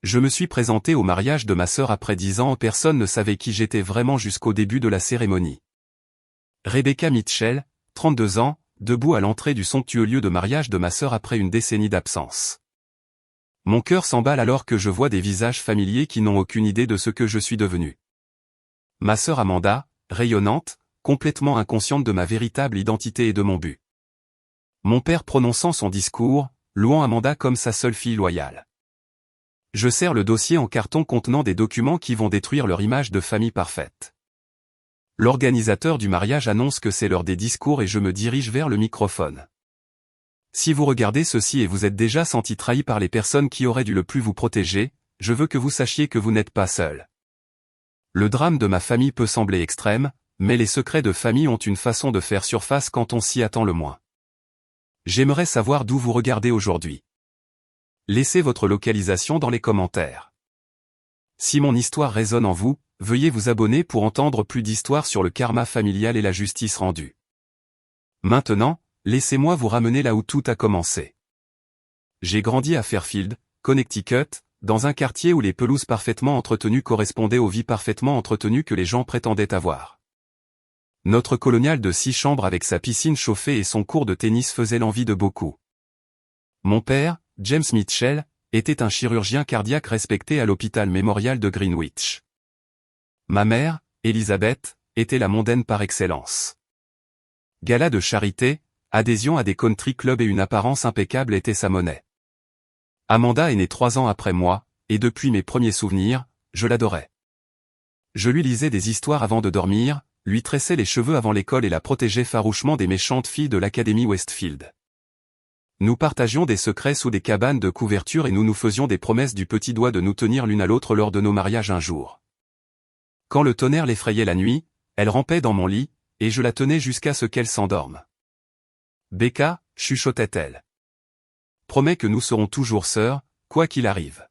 Je me suis présenté au mariage de ma sœur après 10 ans, personne ne savait qui j'étais vraiment jusqu'au début de la cérémonie. Rebecca Mitchell, 32 ans, debout à l'entrée du somptueux lieu de mariage de ma sœur après une décennie d'absence. Mon cœur s'emballe alors que je vois des visages familiers qui n'ont aucune idée de ce que je suis devenu. Ma sœur Amanda, rayonnante, complètement inconsciente de ma véritable identité et de mon but. Mon père prononçant son discours, louant Amanda comme sa seule fille loyale. Je serre le dossier en carton contenant des documents qui vont détruire leur image de famille parfaite. L'organisateur du mariage annonce que c'est l'heure des discours et je me dirige vers le microphone. Si vous regardez ceci et vous êtes déjà senti trahi par les personnes qui auraient dû le plus vous protéger, je veux que vous sachiez que vous n'êtes pas seul. Le drame de ma famille peut sembler extrême, mais les secrets de famille ont une façon de faire surface quand on s'y attend le moins. J'aimerais savoir d'où vous regardez aujourd'hui. Laissez votre localisation dans les commentaires. Si mon histoire résonne en vous, veuillez vous abonner pour entendre plus d'histoires sur le karma familial et la justice rendue. Maintenant, laissez-moi vous ramener là où tout a commencé. J'ai grandi à Fairfield, Connecticut, dans un quartier où les pelouses parfaitement entretenues correspondaient aux vies parfaitement entretenues que les gens prétendaient avoir. Notre colonial de 6 chambres avec sa piscine chauffée et son court de tennis faisait l'envie de beaucoup. Mon père, James Mitchell, était un chirurgien cardiaque respecté à l'hôpital mémorial de Greenwich. Ma mère, Elizabeth, était la mondaine par excellence. Gala de charité, adhésion à des country clubs et une apparence impeccable étaient sa monnaie. Amanda est née 3 ans après moi, et depuis mes premiers souvenirs, je l'adorais. Je lui lisais des histoires avant de dormir, lui tressais les cheveux avant l'école et la protégeais farouchement des méchantes filles de l'Académie Westfield. Nous partagions des secrets sous des cabanes de couverture et nous nous faisions des promesses du petit doigt de nous tenir l'une à l'autre lors de nos mariages un jour. Quand le tonnerre l'effrayait la nuit, elle rampait dans mon lit, et je la tenais jusqu'à ce qu'elle s'endorme. Becca, chuchotait-elle. Promets que nous serons toujours sœurs, quoi qu'il arrive.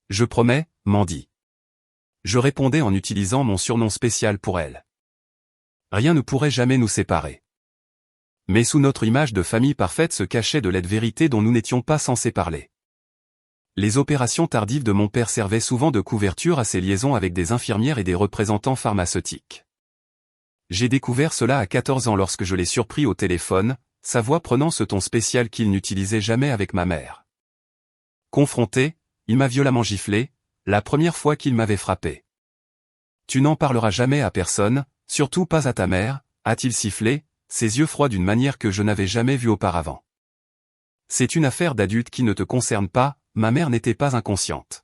Je promets, Mandy. Je répondais en utilisant mon surnom spécial pour elle. Rien ne pourrait jamais nous séparer. Mais sous notre image de famille parfaite se cachait de laide vérité dont nous n'étions pas censés parler. Les opérations tardives de mon père servaient souvent de couverture à ses liaisons avec des infirmières et des représentants pharmaceutiques. J'ai découvert cela à 14 ans lorsque je l'ai surpris au téléphone, sa voix prenant ce ton spécial qu'il n'utilisait jamais avec ma mère. Confronté, il m'a violemment giflé, la première fois qu'il m'avait frappé. Tu n'en parleras jamais à personne, surtout pas à ta mère, a-t-il sifflé, ses yeux froids d'une manière que je n'avais jamais vue auparavant. C'est une affaire d'adulte qui ne te concerne pas, ma mère n'était pas inconsciente.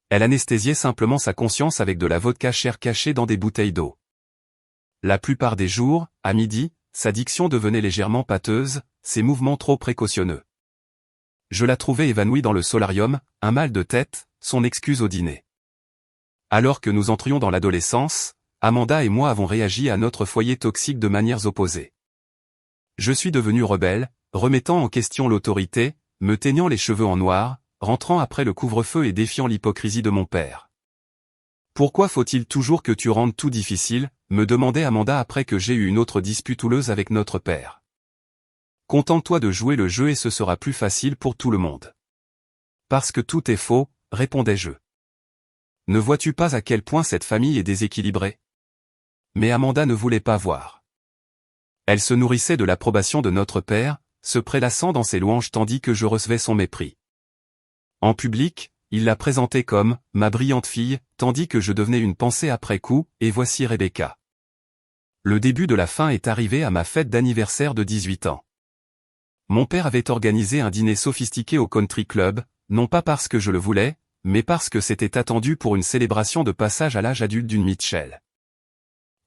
Elle anesthésiait simplement sa conscience avec de la vodka chère cachée dans des bouteilles d'eau. La plupart des jours, à midi, sa diction devenait légèrement pâteuse, ses mouvements trop précautionneux. Je la trouvais évanouie dans le solarium, un mal de tête, son excuse au dîner. Alors que nous entrions dans l'adolescence, Amanda et moi avons réagi à notre foyer toxique de manières opposées. Je suis devenu rebelle, remettant en question l'autorité, me teignant les cheveux en noir, rentrant après le couvre-feu et défiant l'hypocrisie de mon père. Pourquoi faut-il toujours que tu rendes tout difficile, me demandait Amanda après que j'ai eu une autre dispute houleuse avec notre père. Contente-toi de jouer le jeu et ce sera plus facile pour tout le monde. Parce que tout est faux, répondais-je. Ne vois-tu pas à quel point cette famille est déséquilibrée? Mais Amanda ne voulait pas voir. Elle se nourrissait de l'approbation de notre père, se prélassant dans ses louanges tandis que je recevais son mépris. En public, il la présentait comme « ma brillante fille », tandis que je devenais une pensée après coup, et voici Rebecca. Le début de la fin est arrivé à ma fête d'anniversaire de 18 ans. Mon père avait organisé un dîner sophistiqué au country club, non pas parce que je le voulais, mais parce que c'était attendu pour une célébration de passage à l'âge adulte d'une Mitchell.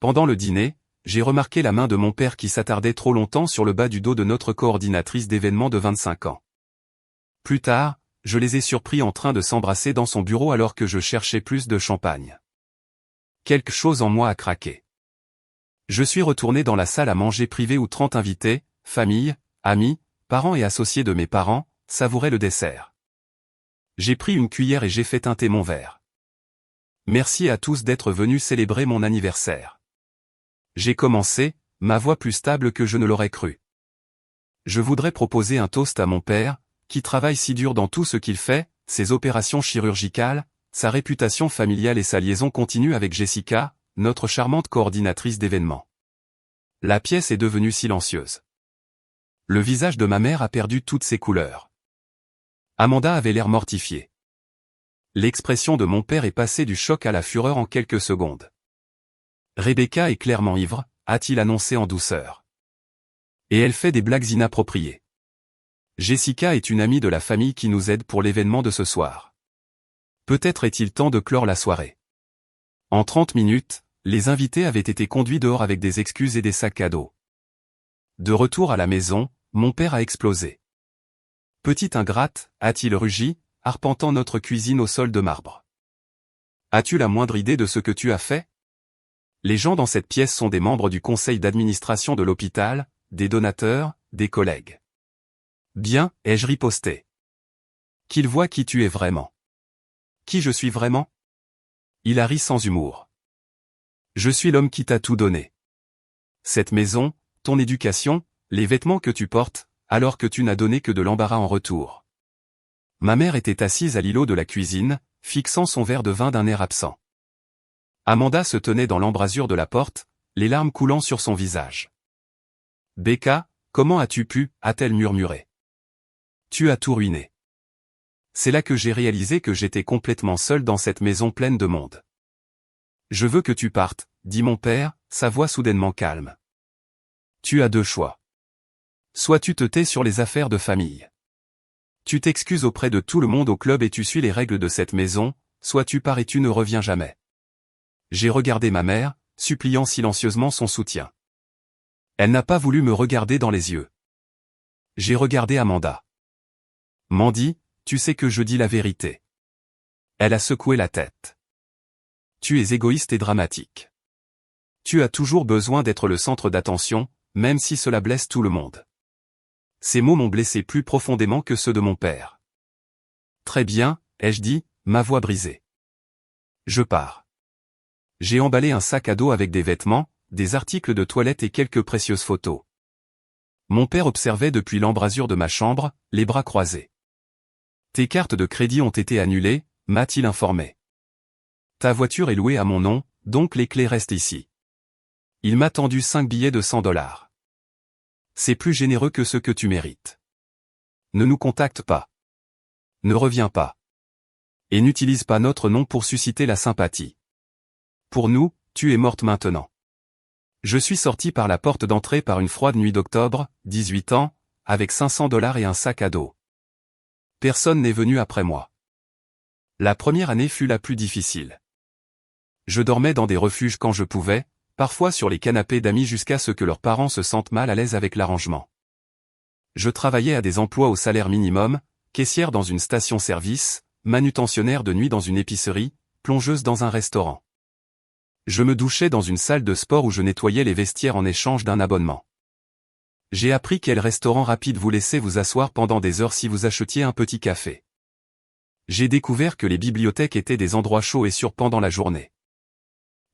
Pendant le dîner, j'ai remarqué la main de mon père qui s'attardait trop longtemps sur le bas du dos de notre coordinatrice d'événements de 25 ans. Plus tard, je les ai surpris en train de s'embrasser dans son bureau alors que je cherchais plus de champagne. Quelque chose en moi a craqué. Je suis retourné dans la salle à manger privée où 30 invités, famille, amis, parents et associés de mes parents, savouraient le dessert. J'ai pris une cuillère et j'ai fait teinter mon verre. Merci à tous d'être venus célébrer mon anniversaire. J'ai commencé, ma voix plus stable que je ne l'aurais cru. Je voudrais proposer un toast à mon père, qui travaille si dur dans tout ce qu'il fait, ses opérations chirurgicales, sa réputation familiale et sa liaison continue avec Jessica, notre charmante coordinatrice d'événements. La pièce est devenue silencieuse. Le visage de ma mère a perdu toutes ses couleurs. Amanda avait l'air mortifiée. L'expression de mon père est passée du choc à la fureur en quelques secondes. Rebecca est clairement ivre, a-t-il annoncé en douceur. Et elle fait des blagues inappropriées. Jessica est une amie de la famille qui nous aide pour l'événement de ce soir. Peut-être est-il temps de clore la soirée. En 30 minutes, les invités avaient été conduits dehors avec des excuses et des sacs cadeaux. De retour à la maison, mon père a explosé. Petite ingrate, a-t-il rugi, arpentant notre cuisine au sol de marbre. As-tu la moindre idée de ce que tu as fait? Les gens dans cette pièce sont des membres du conseil d'administration de l'hôpital, des donateurs, des collègues. Bien, ai-je riposté. Qu'ils voient qui tu es vraiment. Qui je suis vraiment? Il a ri sans humour. Je suis l'homme qui t'a tout donné. Cette maison, ton éducation, les vêtements que tu portes, alors que tu n'as donné que de l'embarras en retour. Ma mère était assise à l'îlot de la cuisine, fixant son verre de vin d'un air absent. Amanda se tenait dans l'embrasure de la porte, les larmes coulant sur son visage. Becca, comment as-tu pu, a-t-elle murmuré. Tu as tout ruiné. C'est là que j'ai réalisé que j'étais complètement seul dans cette maison pleine de monde. Je veux que tu partes, dit mon père, sa voix soudainement calme. Tu as deux choix. Soit tu te tais sur les affaires de famille. Tu t'excuses auprès de tout le monde au club et tu suis les règles de cette maison, soit tu pars et tu ne reviens jamais. J'ai regardé ma mère, suppliant silencieusement son soutien. Elle n'a pas voulu me regarder dans les yeux. J'ai regardé Amanda. Mandy, tu sais que je dis la vérité. Elle a secoué la tête. Tu es égoïste et dramatique. Tu as toujours besoin d'être le centre d'attention, même si cela blesse tout le monde. Ces mots m'ont blessé plus profondément que ceux de mon père. Très bien, ai-je dit, ma voix brisée. Je pars. J'ai emballé un sac à dos avec des vêtements, des articles de toilette et quelques précieuses photos. Mon père observait depuis l'embrasure de ma chambre, les bras croisés. Tes cartes de crédit ont été annulées, m'a-t-il informé. Ta voiture est louée à mon nom, donc les clés restent ici. Il m'a tendu 5 billets de $100. C'est plus généreux que ce que tu mérites. Ne nous contacte pas. Ne reviens pas. Et n'utilise pas notre nom pour susciter la sympathie. Pour nous, tu es morte maintenant. Je suis sorti par la porte d'entrée par une froide nuit d'octobre, 18 ans, avec $500 et un sac à dos. Personne n'est venu après moi. La première année fut la plus difficile. Je dormais dans des refuges quand je pouvais, parfois sur les canapés d'amis jusqu'à ce que leurs parents se sentent mal à l'aise avec l'arrangement. Je travaillais à des emplois au salaire minimum, caissière dans une station-service, manutentionnaire de nuit dans une épicerie, plongeuse dans un restaurant. Je me douchais dans une salle de sport où je nettoyais les vestiaires en échange d'un abonnement. J'ai appris quel restaurant rapide vous laissait vous asseoir pendant des heures si vous achetiez un petit café. J'ai découvert que les bibliothèques étaient des endroits chauds et sûrs pendant la journée.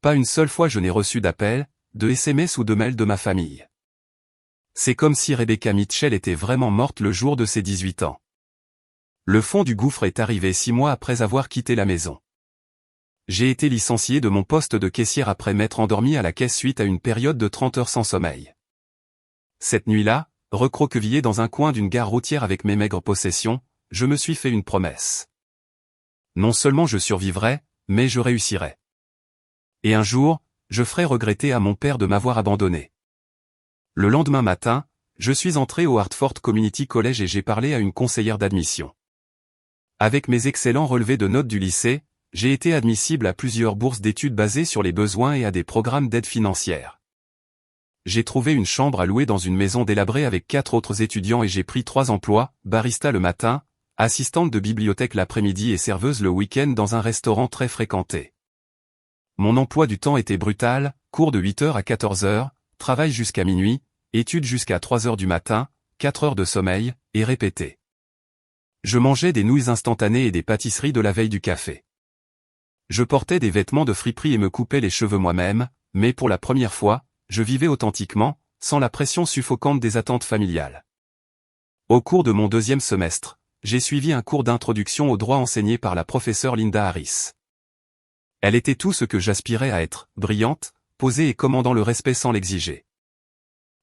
Pas une seule fois je n'ai reçu d'appel, de SMS ou de mail de ma famille. C'est comme si Rebecca Mitchell était vraiment morte le jour de ses 18 ans. Le fond du gouffre est arrivé 6 mois après avoir quitté la maison. J'ai été licencié de mon poste de caissière après m'être endormi à la caisse suite à une période de 30 heures sans sommeil. Cette nuit-là, recroquevillé dans un coin d'une gare routière avec mes maigres possessions, je me suis fait une promesse. Non seulement je survivrai, mais je réussirai. Et un jour, je ferai regretter à mon père de m'avoir abandonné. Le lendemain matin, je suis entré au Hartford Community College et j'ai parlé à une conseillère d'admission. Avec mes excellents relevés de notes du lycée, j'ai été admissible à plusieurs bourses d'études basées sur les besoins et à des programmes d'aide financière. J'ai trouvé une chambre à louer dans une maison délabrée avec 4 autres étudiants et j'ai pris 3 emplois, barista le matin, assistante de bibliothèque l'après-midi et serveuse le week-end dans un restaurant très fréquenté. Mon emploi du temps était brutal, cours de 8h à 14h, travail jusqu'à minuit, études jusqu'à 3h du matin, 4 heures de sommeil, et répété. Je mangeais des nouilles instantanées et des pâtisseries de la veille du café. Je portais des vêtements de friperie et me coupais les cheveux moi-même, mais pour la première fois, je vivais authentiquement, sans la pression suffocante des attentes familiales. Au cours de mon 2e semestre, j'ai suivi un cours d'introduction au droit enseigné par la professeure Linda Harris. Elle était tout ce que j'aspirais à être, brillante, posée et commandant le respect sans l'exiger.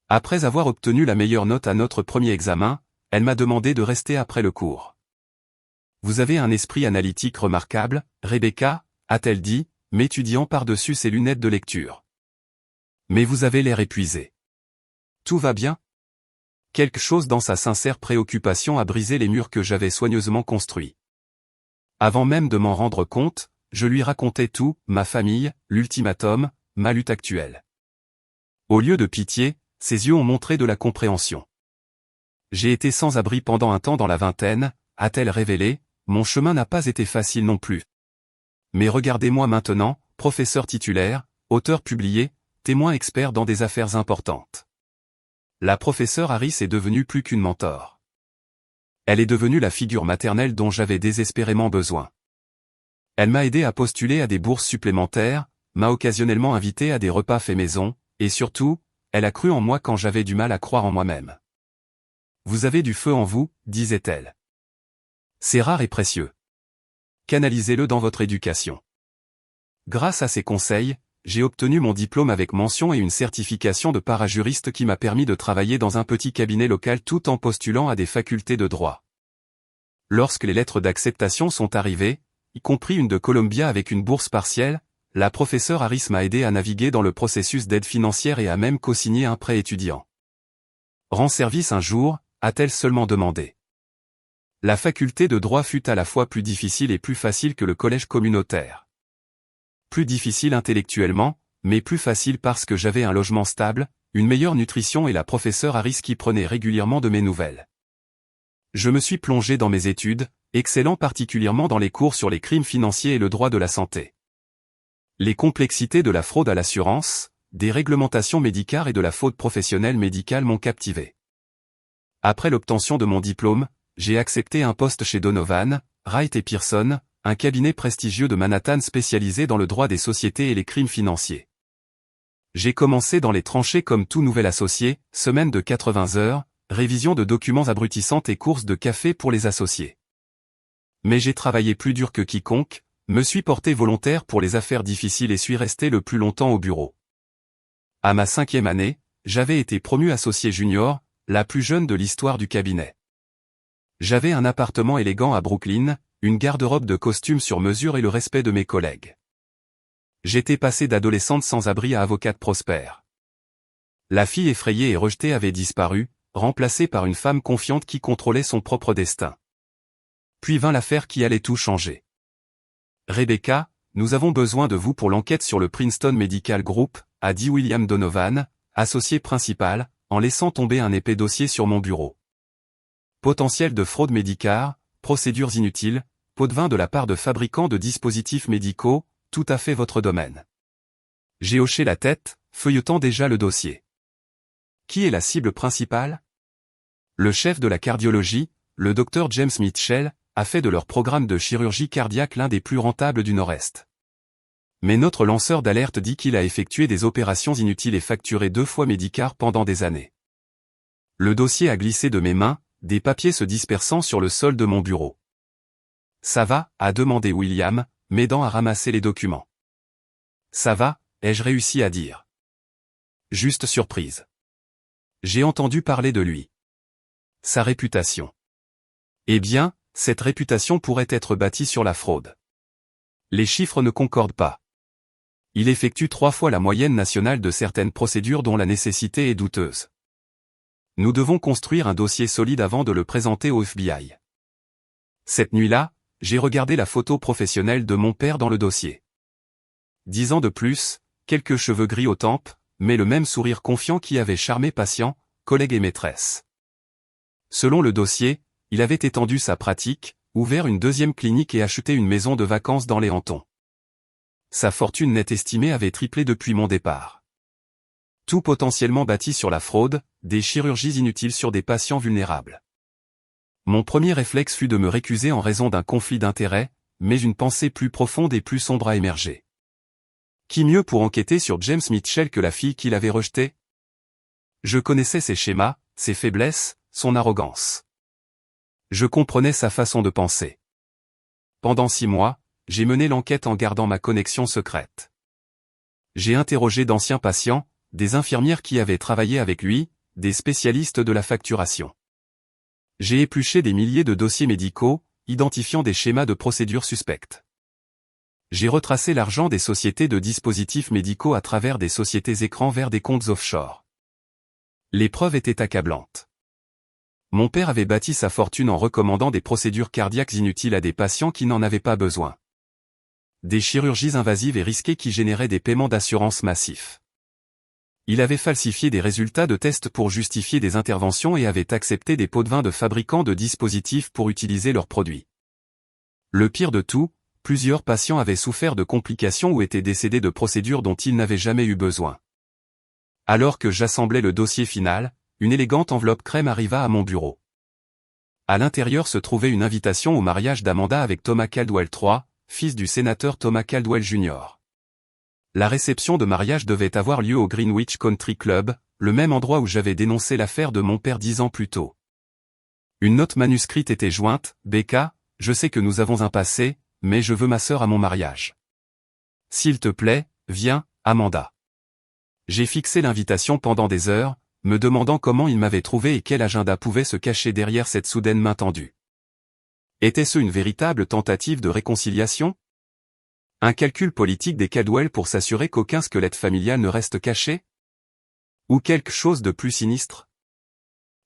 Après avoir obtenu la meilleure note à notre premier examen, elle m'a demandé de rester après le cours. Vous avez un esprit analytique remarquable, Rebecca, a-t-elle dit, m'étudiant par-dessus ses lunettes de lecture. Mais vous avez l'air épuisé. Tout va bien? Quelque chose dans sa sincère préoccupation a brisé les murs que j'avais soigneusement construits. Avant même de m'en rendre compte, je lui racontais tout, ma famille, l'ultimatum, ma lutte actuelle. Au lieu de pitié, ses yeux ont montré de la compréhension. J'ai été sans abri pendant un temps dans la vingtaine, a-t-elle révélé, mon chemin n'a pas été facile non plus. Mais regardez-moi maintenant, professeur titulaire, auteur publié, témoin expert dans des affaires importantes. La professeure Harris est devenue plus qu'une mentor. Elle est devenue la figure maternelle dont j'avais désespérément besoin. Elle m'a aidé à postuler à des bourses supplémentaires, m'a occasionnellement invité à des repas faits maison, et surtout, elle a cru en moi quand j'avais du mal à croire en moi-même. Vous avez du feu en vous, disait-elle. C'est rare et précieux. Canalisez-le dans votre éducation. Grâce à ses conseils, j'ai obtenu mon diplôme avec mention et une certification de parajuriste qui m'a permis de travailler dans un petit cabinet local tout en postulant à des facultés de droit. Lorsque les lettres d'acceptation sont arrivées, y compris une de Columbia avec une bourse partielle, la professeure Harris m'a aidé à naviguer dans le processus d'aide financière et a même co-signé un prêt étudiant. Rends service un jour, a-t-elle seulement demandé. La faculté de droit fut à la fois plus difficile et plus facile que le collège communautaire. Plus difficile intellectuellement, mais plus facile parce que j'avais un logement stable, une meilleure nutrition et la professeure Harris qui prenait régulièrement de mes nouvelles. Je me suis plongé dans mes études, excellant particulièrement dans les cours sur les crimes financiers et le droit de la santé. Les complexités de la fraude à l'assurance, des réglementations médicales et de la faute professionnelle médicale m'ont captivé. Après l'obtention de mon diplôme, j'ai accepté un poste chez Donovan, Wright et Pearson, un cabinet prestigieux de Manhattan spécialisé dans le droit des sociétés et les crimes financiers. J'ai commencé dans les tranchées comme tout nouvel associé, semaine de 80 heures, révision de documents abrutissantes et courses de café pour les associés. Mais j'ai travaillé plus dur que quiconque, me suis porté volontaire pour les affaires difficiles et suis resté le plus longtemps au bureau. À ma 5e année, j'avais été promu associé junior, la plus jeune de l'histoire du cabinet. J'avais un appartement élégant à Brooklyn, une garde-robe de costumes sur mesure et le respect de mes collègues. J'étais passé d'adolescente sans abri à avocate prospère. La fille effrayée et rejetée avait disparu, remplacée par une femme confiante qui contrôlait son propre destin. Puis vint l'affaire qui allait tout changer. Rebecca, nous avons besoin de vous pour l'enquête sur le Princeton Medical Group, a dit William Donovan, associé principal, en laissant tomber un épais dossier sur mon bureau. Potentiel de fraude médicale, procédures inutiles, pots de vin de la part de fabricants de dispositifs médicaux, tout à fait votre domaine. J'ai hoché la tête, feuilletant déjà le dossier. Qui est la cible principale? Le chef de la cardiologie, le Dr James Mitchell, a fait de leur programme de chirurgie cardiaque l'un des plus rentables du Nord-Est. Mais notre lanceur d'alerte dit qu'il a effectué des opérations inutiles et facturé 2 fois Medicare pendant des années. Le dossier a glissé de mes mains, des papiers se dispersant sur le sol de mon bureau. Ça va, a demandé William, m'aidant à ramasser les documents. Ça va, ai-je réussi à dire. Juste surprise. J'ai entendu parler de lui. Sa réputation. Eh bien, cette réputation pourrait être bâtie sur la fraude. Les chiffres ne concordent pas. Il effectue 3 fois la moyenne nationale de certaines procédures dont la nécessité est douteuse. Nous devons construire un dossier solide avant de le présenter au FBI. Cette nuit-là, j'ai regardé la photo professionnelle de mon père dans le dossier. 10 ans de plus, quelques cheveux gris aux tempes, mais le même sourire confiant qui avait charmé patients, collègues et maîtresses. Selon le dossier, il avait étendu sa pratique, ouvert une 2e clinique et acheté une maison de vacances dans les Hamptons. Sa fortune nette estimée avait triplé depuis mon départ. Tout potentiellement bâti sur la fraude, des chirurgies inutiles sur des patients vulnérables. Mon premier réflexe fut de me récuser en raison d'un conflit d'intérêts, mais une pensée plus profonde et plus sombre a émergé. Qui mieux pour enquêter sur James Mitchell que la fille qui l'avait rejeté? Je connaissais ses schémas, ses faiblesses, son arrogance. Je comprenais sa façon de penser. Pendant 6 mois, j'ai mené l'enquête en gardant ma connexion secrète. J'ai interrogé d'anciens patients, des infirmières qui avaient travaillé avec lui, des spécialistes de la facturation. J'ai épluché des milliers de dossiers médicaux, identifiant des schémas de procédures suspectes. J'ai retracé l'argent des sociétés de dispositifs médicaux à travers des sociétés écrans vers des comptes offshore. Les preuves étaient accablantes. Mon père avait bâti sa fortune en recommandant des procédures cardiaques inutiles à des patients qui n'en avaient pas besoin. Des chirurgies invasives et risquées qui généraient des paiements d'assurance massifs. Il avait falsifié des résultats de tests pour justifier des interventions et avait accepté des pots de vin de fabricants de dispositifs pour utiliser leurs produits. Le pire de tout, plusieurs patients avaient souffert de complications ou étaient décédés de procédures dont ils n'avaient jamais eu besoin. Alors que j'assemblais le dossier final, une élégante enveloppe crème arriva à mon bureau. À l'intérieur se trouvait une invitation au mariage d'Amanda avec Thomas Caldwell III, fils du sénateur Thomas Caldwell Jr. La réception de mariage devait avoir lieu au Greenwich Country Club, le même endroit où j'avais dénoncé l'affaire de mon père 10 ans plus tôt. Une note manuscrite était jointe: Becca, je sais que nous avons un passé, mais je veux ma sœur à mon mariage. S'il te plaît, viens, Amanda. J'ai fixé l'invitation pendant des heures, me demandant comment il m'avait trouvé et quel agenda pouvait se cacher derrière cette soudaine main tendue. Était-ce une véritable tentative de réconciliation? Un calcul politique des Caldwell pour s'assurer qu'aucun squelette familial ne reste caché? Ou quelque chose de plus sinistre?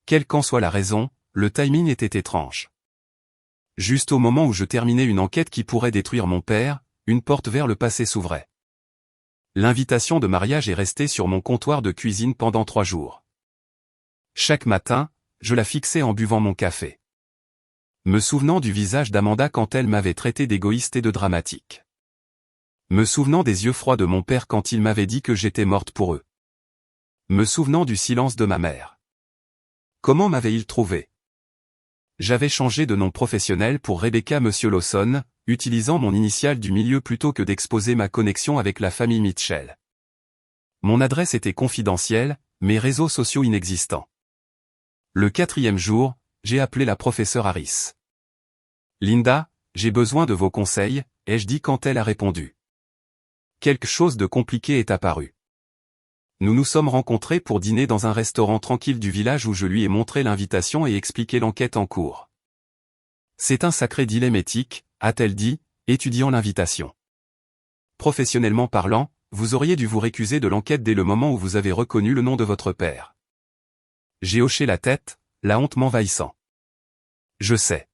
Quelle qu'en soit la raison, le timing était étrange. Juste au moment où je terminais une enquête qui pourrait détruire mon père, une porte vers le passé s'ouvrait. L'invitation de mariage est restée sur mon comptoir de cuisine pendant 3 jours. Chaque matin, je la fixais en buvant mon café. Me souvenant du visage d'Amanda quand elle m'avait traité d'égoïste et de dramatique. Me souvenant des yeux froids de mon père quand il m'avait dit que j'étais morte pour eux. Me souvenant du silence de ma mère. Comment m'avait-il trouvé? J'avais changé de nom professionnel pour Rebecca Monsieur Lawson, utilisant mon initiale du milieu plutôt que d'exposer ma connexion avec la famille Mitchell. Mon adresse était confidentielle, mes réseaux sociaux inexistants. Le 4e jour, j'ai appelé la professeure Harris. Linda, j'ai besoin de vos conseils, ai-je dit quand elle a répondu. Quelque chose de compliqué est apparu. Nous nous sommes rencontrés pour dîner dans un restaurant tranquille du village où je lui ai montré l'invitation et expliqué l'enquête en cours. C'est un sacré dilemme éthique, a-t-elle dit, étudiant l'invitation. Professionnellement parlant, vous auriez dû vous récuser de l'enquête dès le moment où vous avez reconnu le nom de votre père. J'ai hoché la tête, la honte m'envahissant. Je sais.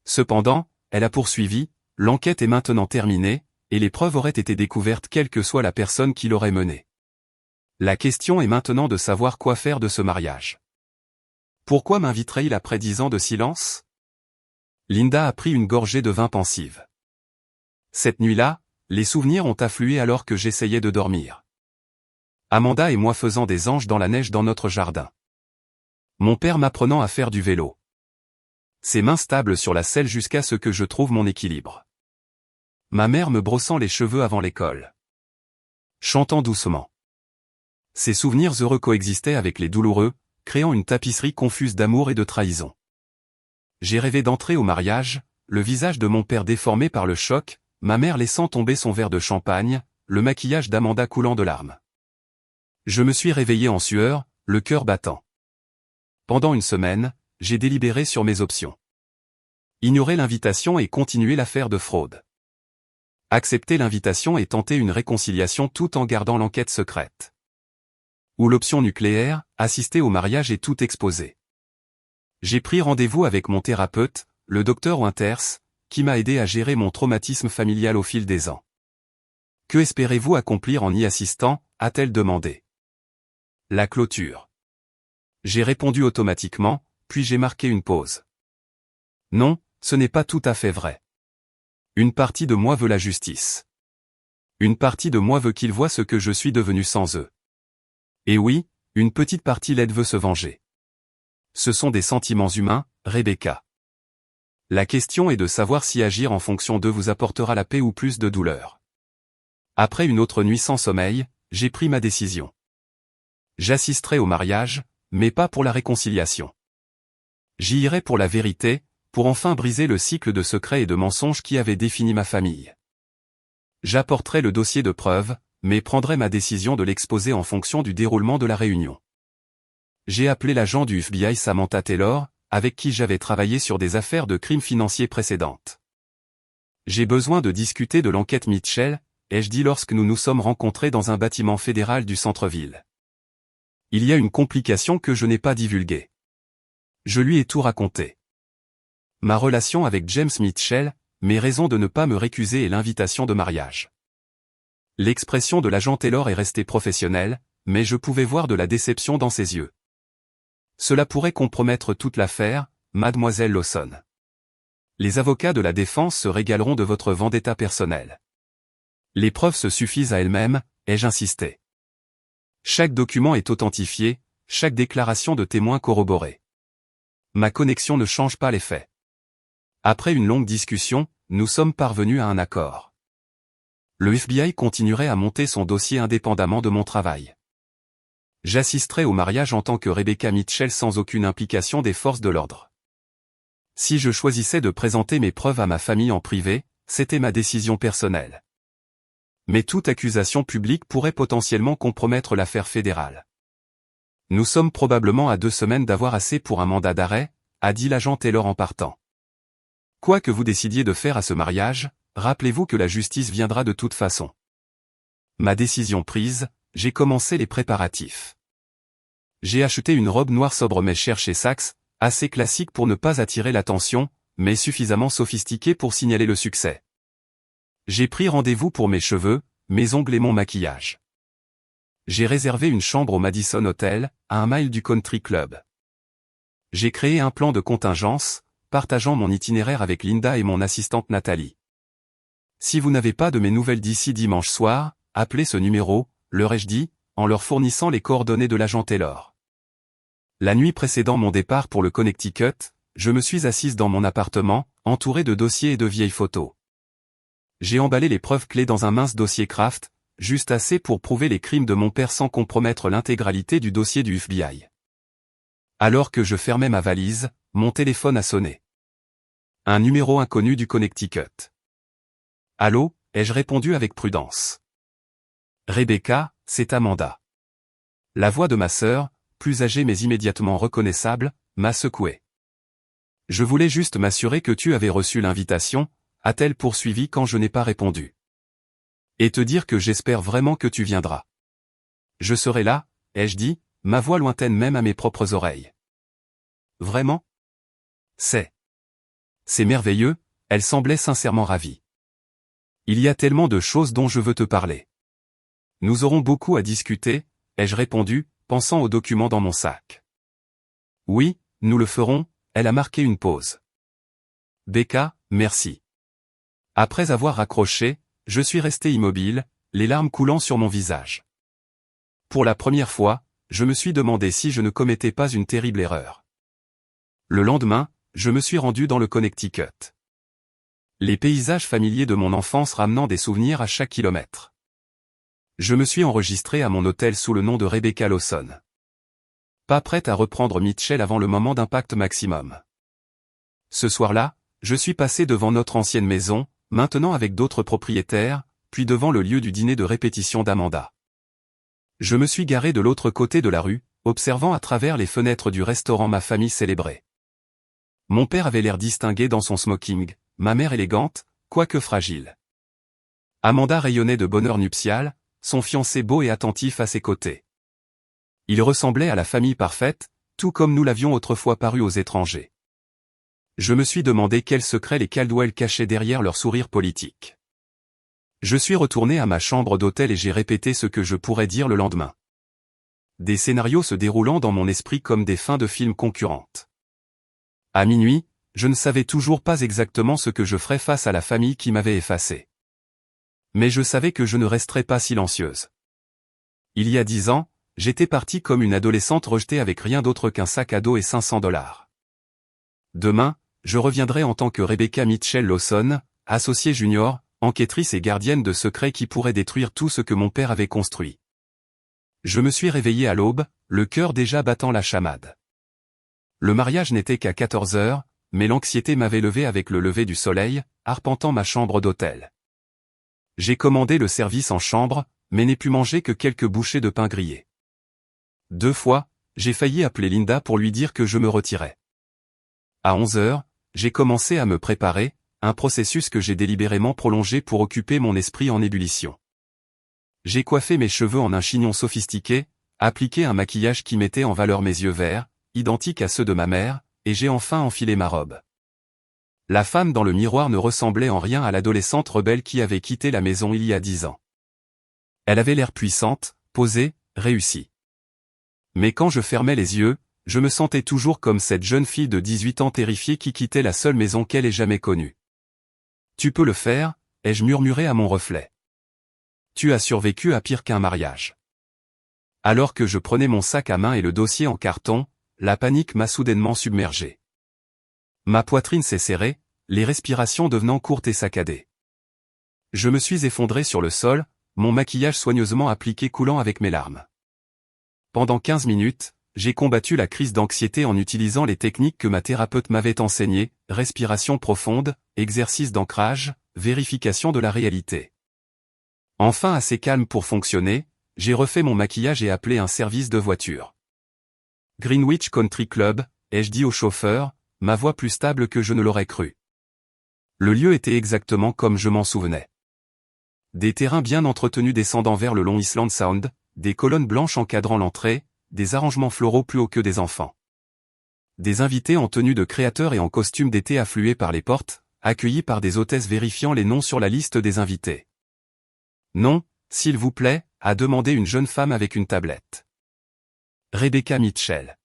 Cependant, elle a poursuivi, l'enquête est maintenant terminée, et les preuves auraient été découvertes quelle que soit la personne qui l'aurait menée. La question est maintenant de savoir quoi faire de ce mariage. Pourquoi m'inviterait-il après 10 ans de silence? Linda a pris une gorgée de vin pensive. Cette nuit-là, les souvenirs ont afflué alors que j'essayais de dormir. Amanda et moi faisant des anges dans la neige dans notre jardin. Mon père m'apprenant à faire du vélo. Ses mains stables sur la selle jusqu'à ce que je trouve mon équilibre. Ma mère me brossant les cheveux avant l'école. Chantant doucement. Ces souvenirs heureux coexistaient avec les douloureux, créant une tapisserie confuse d'amour et de trahison. J'ai rêvé d'entrer au mariage, le visage de mon père déformé par le choc, ma mère laissant tomber son verre de champagne, le maquillage d'Amanda coulant de larmes. Je me suis réveillé en sueur, le cœur battant. Pendant une semaine, j'ai délibéré sur mes options. Ignorer l'invitation et continuer l'affaire de fraude. Accepter l'invitation et tenter une réconciliation tout en gardant l'enquête secrète. Ou l'option nucléaire, assister au mariage et tout exposer. J'ai pris rendez-vous avec mon thérapeute, le docteur Winters, qui m'a aidé à gérer mon traumatisme familial au fil des ans. Que espérez-vous accomplir en y assistant, a-t-elle demandé. La clôture. J'ai répondu automatiquement, puis j'ai marqué une pause. Non, ce n'est pas tout à fait vrai. Une partie de moi veut la justice. Une partie de moi veut qu'ils voient ce que je suis devenu sans eux. Et oui, une petite partie l'aide veut se venger. Ce sont des sentiments humains, Rebecca. La question est de savoir si agir en fonction d'eux vous apportera la paix ou plus de douleur. Après une autre nuit sans sommeil, j'ai pris ma décision. J'assisterai au mariage, mais pas pour la réconciliation. J'y irai pour la vérité, pour enfin briser le cycle de secrets et de mensonges qui avait défini ma famille. J'apporterai le dossier de preuve, mais prendrai ma décision de l'exposer en fonction du déroulement de la réunion. J'ai appelé l'agent du FBI Samantha Taylor, avec qui j'avais travaillé sur des affaires de crimes financiers précédentes. J'ai besoin de discuter de l'enquête Mitchell, ai-je dit lorsque nous nous sommes rencontrés dans un bâtiment fédéral du centre-ville. Il y a une complication que je n'ai pas divulguée. Je lui ai tout raconté. Ma relation avec James Mitchell, mes raisons de ne pas me récuser et l'invitation de mariage. L'expression de l'agent Taylor est restée professionnelle, mais je pouvais voir de la déception dans ses yeux. Cela pourrait compromettre toute l'affaire, mademoiselle Lawson. Les avocats de la défense se régaleront de votre vendetta personnelle. Les preuves se suffisent à elles-mêmes, ai-je insisté. Chaque document est authentifié, chaque déclaration de témoin corroborée. Ma connexion ne change pas les faits. Après une longue discussion, nous sommes parvenus à un accord. Le FBI continuerait à monter son dossier indépendamment de mon travail. J'assisterai au mariage en tant que Rebecca Mitchell sans aucune implication des forces de l'ordre. Si je choisissais de présenter mes preuves à ma famille en privé, c'était ma décision personnelle. Mais toute accusation publique pourrait potentiellement compromettre l'affaire fédérale. Nous sommes probablement à 2 semaines d'avoir assez pour un mandat d'arrêt, a dit l'agent Taylor en partant. Quoi que vous décidiez de faire à ce mariage, rappelez-vous que la justice viendra de toute façon. Ma décision prise, j'ai commencé les préparatifs. J'ai acheté une robe noire sobre mais chère chez Saks, assez classique pour ne pas attirer l'attention, mais suffisamment sophistiquée pour signaler le succès. J'ai pris rendez-vous pour mes cheveux, mes ongles et mon maquillage. J'ai réservé une chambre au Madison Hotel, à 1 mile du Country Club. J'ai créé un plan de contingence, partageant mon itinéraire avec Linda et mon assistante Nathalie. Si vous n'avez pas de mes nouvelles d'ici dimanche soir, appelez ce numéro, leur ai-je dit, en leur fournissant les coordonnées de l'agent Taylor. La nuit précédant mon départ pour le Connecticut, je me suis assise dans mon appartement, entourée de dossiers et de vieilles photos. J'ai emballé les preuves clés dans un mince dossier Kraft, juste assez pour prouver les crimes de mon père sans compromettre l'intégralité du dossier du FBI. Alors que je fermais ma valise, mon téléphone a sonné. Un numéro inconnu du Connecticut. Allô, ai-je répondu avec prudence. Rebecca, c'est Amanda. La voix de ma sœur, plus âgée mais immédiatement reconnaissable, m'a secoué. Je voulais juste m'assurer que tu avais reçu l'invitation, a-t-elle poursuivi quand je n'ai pas répondu. Et te dire que j'espère vraiment que tu viendras. Je serai là, ai-je dit, ma voix lointaine même à mes propres oreilles. Vraiment? C'est merveilleux, elle semblait sincèrement ravie. Il y a tellement de choses dont je veux te parler. Nous aurons beaucoup à discuter, ai-je répondu, pensant aux documents dans mon sac. Oui, nous le ferons, elle a marqué une pause. Becca, merci. Après avoir raccroché, je suis resté immobile, les larmes coulant sur mon visage. Pour la première fois, je me suis demandé si je ne commettais pas une terrible erreur. Le lendemain, je me suis rendu dans le Connecticut. Les paysages familiers de mon enfance ramenant des souvenirs à chaque kilomètre. Je me suis enregistré à mon hôtel sous le nom de Rebecca Lawson. Pas prête à reprendre Mitchell avant le moment d'impact maximum. Ce soir-là, je suis passé devant notre ancienne maison, maintenant avec d'autres propriétaires, puis devant le lieu du dîner de répétition d'Amanda. Je me suis garé de l'autre côté de la rue, observant à travers les fenêtres du restaurant ma famille célébrée. Mon père avait l'air distingué dans son smoking, ma mère élégante, quoique fragile. Amanda rayonnait de bonheur nuptial, son fiancé beau et attentif à ses côtés. Il ressemblait à la famille parfaite, tout comme nous l'avions autrefois paru aux étrangers. Je me suis demandé quel secret les Caldwell cachaient derrière leur sourire politique. Je suis retourné à ma chambre d'hôtel et j'ai répété ce que je pourrais dire le lendemain. Des scénarios se déroulant dans mon esprit comme des fins de films concurrentes. À minuit, je ne savais toujours pas exactement ce que je ferais face à la famille qui m'avait effacé. Mais je savais que je ne resterais pas silencieuse. Il y a 10 ans, j'étais partie comme une adolescente rejetée avec rien d'autre qu'un sac à dos et $500. Demain, je reviendrai en tant que Rebecca Mitchell Lawson, associée junior, enquêtrice et gardienne de secrets qui pourrait détruire tout ce que mon père avait construit. Je me suis réveillé à l'aube, le cœur déjà battant la chamade. Le mariage n'était qu'à 14 heures, mais l'anxiété m'avait levé avec le lever du soleil, arpentant ma chambre d'hôtel. J'ai commandé le service en chambre, mais n'ai pu manger que quelques bouchées de pain grillé. 2 fois, j'ai failli appeler Linda pour lui dire que je me retirais. À 11 heures, j'ai commencé à me préparer, un processus que j'ai délibérément prolongé pour occuper mon esprit en ébullition. J'ai coiffé mes cheveux en un chignon sophistiqué, appliqué un maquillage qui mettait en valeur mes yeux verts, identiques à ceux de ma mère, et j'ai enfin enfilé ma robe. La femme dans le miroir ne ressemblait en rien à l'adolescente rebelle qui avait quitté la maison il y a 10 ans. Elle avait l'air puissante, posée, réussie. Mais quand je fermais les yeux, je me sentais toujours comme cette jeune fille de 18 ans terrifiée qui quittait la seule maison qu'elle ait jamais connue. Tu peux le faire, ai-je murmuré à mon reflet. Tu as survécu à pire qu'un mariage. Alors que je prenais mon sac à main et le dossier en carton, la panique m'a soudainement submergé. Ma poitrine s'est serrée, les respirations devenant courtes et saccadées. Je me suis effondré sur le sol, mon maquillage soigneusement appliqué coulant avec mes larmes. Pendant 15 minutes, j'ai combattu la crise d'anxiété en utilisant les techniques que ma thérapeute m'avait enseignées, respiration profonde, exercice d'ancrage, vérification de la réalité. Enfin assez calme pour fonctionner, j'ai refait mon maquillage et appelé un service de voiture. Greenwich Country Club, ai-je dit au chauffeur, ma voix plus stable que je ne l'aurais cru. Le lieu était exactement comme je m'en souvenais. Des terrains bien entretenus descendant vers le long Island Sound, des colonnes blanches encadrant l'entrée, des arrangements floraux plus hauts que des enfants. Des invités en tenue de créateurs et en costume d'été affluaient par les portes, accueillis par des hôtesses vérifiant les noms sur la liste des invités. Non, s'il vous plaît, a demandé une jeune femme avec une tablette. Rebecca Mitchell.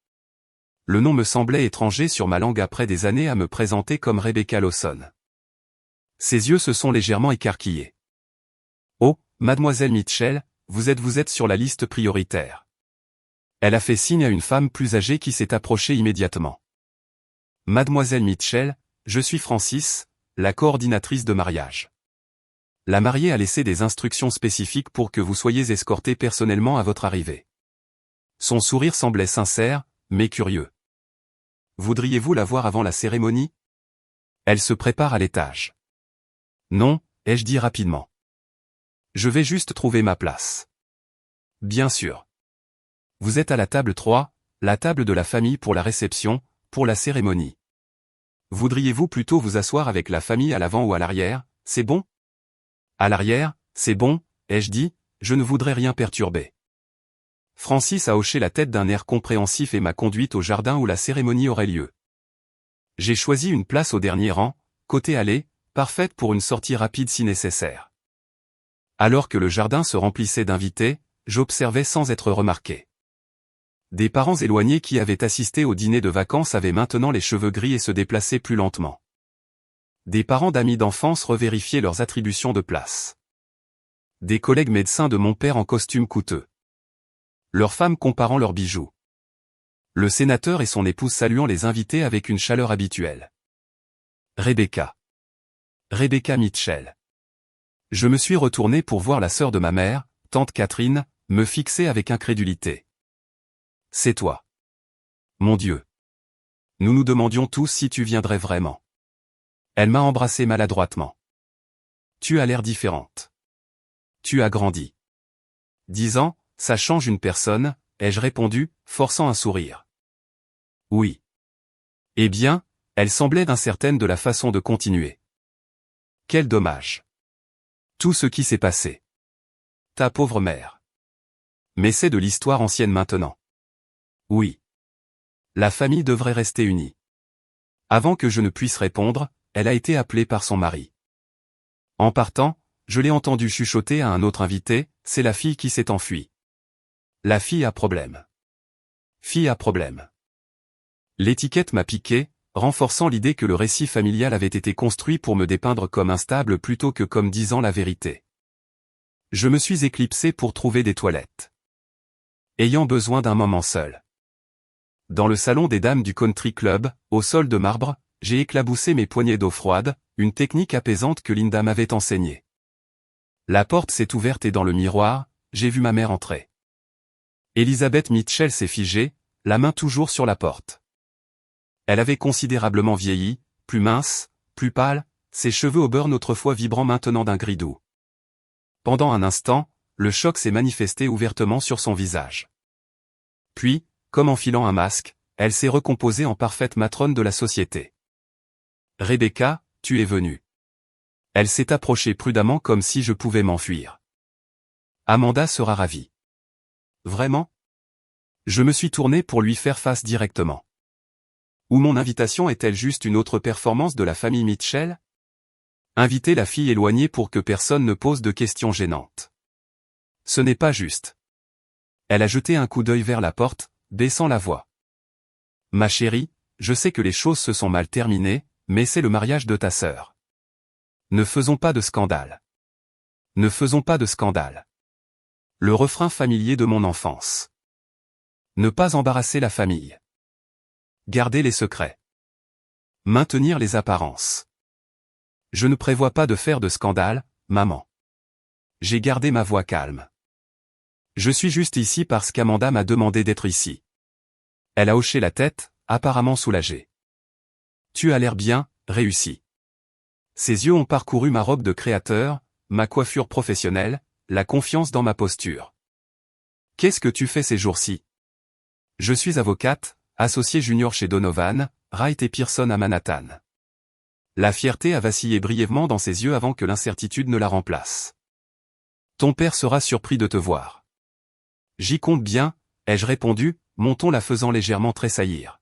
Le nom me semblait étranger sur ma langue après des années à me présenter comme Rebecca Lawson. Ses yeux se sont légèrement écarquillés. Oh, mademoiselle Mitchell, vous êtes sur la liste prioritaire. Elle a fait signe à une femme plus âgée qui s'est approchée immédiatement. Mademoiselle Mitchell, je suis Francis, la coordinatrice de mariage. La mariée a laissé des instructions spécifiques pour que vous soyez escortés personnellement à votre arrivée. Son sourire semblait sincère, mais curieux. Voudriez-vous la voir avant la cérémonie? Elle se prépare à l'étage. Non, ai-je dit rapidement. Je vais juste trouver ma place. Bien sûr. Vous êtes à la table 3, la table de la famille pour la réception, pour la cérémonie. Voudriez-vous plutôt vous asseoir avec la famille à l'avant ou à l'arrière, c'est bon? À l'arrière, c'est bon, ai-je dit, je ne voudrais rien perturber. Francis a hoché la tête d'un air compréhensif et m'a conduite au jardin où la cérémonie aurait lieu. J'ai choisi une place au dernier rang, côté allée, parfaite pour une sortie rapide si nécessaire. Alors que le jardin se remplissait d'invités, j'observais sans être remarqué. Des parents éloignés qui avaient assisté au dîner de vacances avaient maintenant les cheveux gris et se déplaçaient plus lentement. Des parents d'amis d'enfance revérifiaient leurs attributions de place. Des collègues médecins de mon père en costume coûteux. Leurs femmes comparant leurs bijoux. Le sénateur et son épouse saluant les invités avec une chaleur habituelle. Rebecca. Rebecca Mitchell. Je me suis retourné pour voir la sœur de ma mère, tante Catherine, me fixer avec incrédulité. C'est toi. Mon Dieu. Nous nous demandions tous si tu viendrais vraiment. Elle m'a embrassé maladroitement. Tu as l'air différente. Tu as grandi. 10 ans, ça change une personne, ai-je répondu, forçant un sourire. Oui. Eh bien, elle semblait incertaine de la façon de continuer. Quel dommage. Tout ce qui s'est passé. Ta pauvre mère. Mais c'est de l'histoire ancienne maintenant. Oui. La famille devrait rester unie. Avant que je ne puisse répondre, elle a été appelée par son mari. En partant, je l'ai entendu chuchoter à un autre invité, c'est la fille qui s'est enfuie. La fille a problème. Fille a problème. L'étiquette m'a piqué, renforçant l'idée que le récit familial avait été construit pour me dépeindre comme instable plutôt que comme disant la vérité. Je me suis éclipsé pour trouver des toilettes. Ayant besoin d'un moment seul. Dans le salon des dames du country club, au sol de marbre, j'ai éclaboussé mes poignées d'eau froide, une technique apaisante que Linda m'avait enseignée. La porte s'est ouverte et dans le miroir, j'ai vu ma mère entrer. Elizabeth Mitchell s'est figée, la main toujours sur la porte. Elle avait considérablement vieilli, plus mince, plus pâle, ses cheveux au beurre autrefois vibrants maintenant d'un gris doux. Pendant un instant, le choc s'est manifesté ouvertement sur son visage. Puis, comme en filant un masque, elle s'est recomposée en parfaite matrone de la société. « Rebecca, tu es venue. » Elle s'est approchée prudemment comme si je pouvais m'enfuir. « Amanda sera ravie. »« Vraiment ?» Je me suis tourné pour lui faire face directement. Ou mon invitation est-elle juste une autre performance de la famille Mitchell? Inviter la fille éloignée pour que personne ne pose de questions gênantes. Ce n'est pas juste. Elle a jeté un coup d'œil vers la porte, baissant la voix. « Ma chérie, je sais que les choses se sont mal terminées, mais c'est le mariage de ta sœur. Ne faisons pas de scandale. Ne faisons pas de scandale. » Le refrain familier de mon enfance. Ne pas embarrasser la famille. Garder les secrets. Maintenir les apparences. Je ne prévois pas de faire de scandale, maman. J'ai gardé ma voix calme. Je suis juste ici parce qu'Amanda m'a demandé d'être ici. Elle a hoché la tête, apparemment soulagée. Tu as l'air bien, réussi. Ses yeux ont parcouru ma robe de créateur, ma coiffure professionnelle, la confiance dans ma posture. Qu'est-ce que tu fais ces jours-ci? Je suis avocate, associée junior chez Donovan, Wright et Pearson à Manhattan. La fierté a vacillé brièvement dans ses yeux avant que l'incertitude ne la remplace. Ton père sera surpris de te voir. J'y compte bien, ai-je répondu, mon ton la faisant légèrement tressaillir.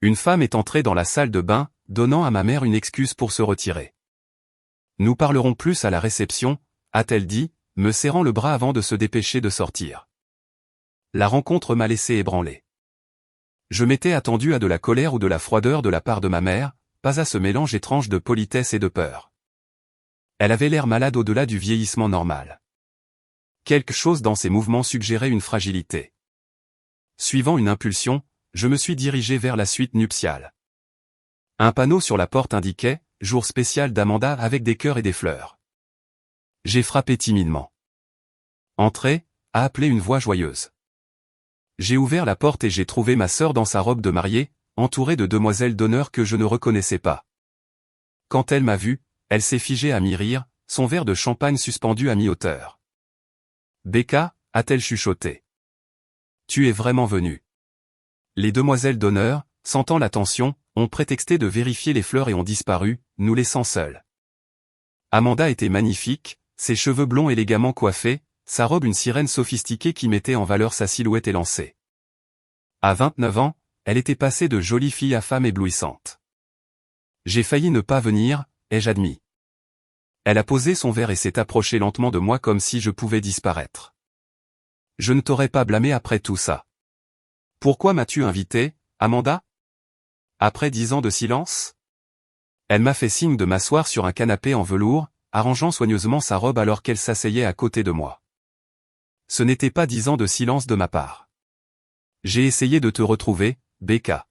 Une femme est entrée dans la salle de bain, donnant à ma mère une excuse pour se retirer. Nous parlerons plus à la réception, a-t-elle dit, me serrant le bras avant de se dépêcher de sortir. La rencontre m'a laissé ébranlé. Je m'étais attendu à de la colère ou de la froideur de la part de ma mère, pas à ce mélange étrange de politesse et de peur. Elle avait l'air malade au-delà du vieillissement normal. Quelque chose dans ses mouvements suggérait une fragilité. Suivant une impulsion, je me suis dirigé vers la suite nuptiale. Un panneau sur la porte indiquait « Jour spécial d'Amanda avec des cœurs et des fleurs ». J'ai frappé timidement. « Entrez » a appelé une voix joyeuse. J'ai ouvert la porte et j'ai trouvé ma sœur dans sa robe de mariée, entourée de demoiselles d'honneur que je ne reconnaissais pas. Quand elle m'a vu, elle s'est figée à mi-rire, son verre de champagne suspendu à mi-hauteur. « Becca » a-t-elle chuchoté. « Tu es vraiment venue. » Les demoiselles d'honneur, sentant la tension, ont prétexté de vérifier les fleurs et ont disparu, nous laissant seuls. Amanda était magnifique, ses cheveux blonds élégamment coiffés, sa robe une sirène sophistiquée qui mettait en valeur sa silhouette élancée. À 29 ans, elle était passée de jolie fille à femme éblouissante. J'ai failli ne pas venir, ai-je admis. Elle a posé son verre et s'est approchée lentement de moi comme si je pouvais disparaître. Je ne t'aurais pas blâmé après tout ça. Pourquoi m'as-tu invité, Amanda? Après 10 ans de silence? Elle m'a fait signe de m'asseoir sur un canapé en velours, arrangeant soigneusement sa robe alors qu'elle s'asseyait à côté de moi. Ce n'était pas 10 ans de silence de ma part. J'ai essayé de te retrouver, Becca.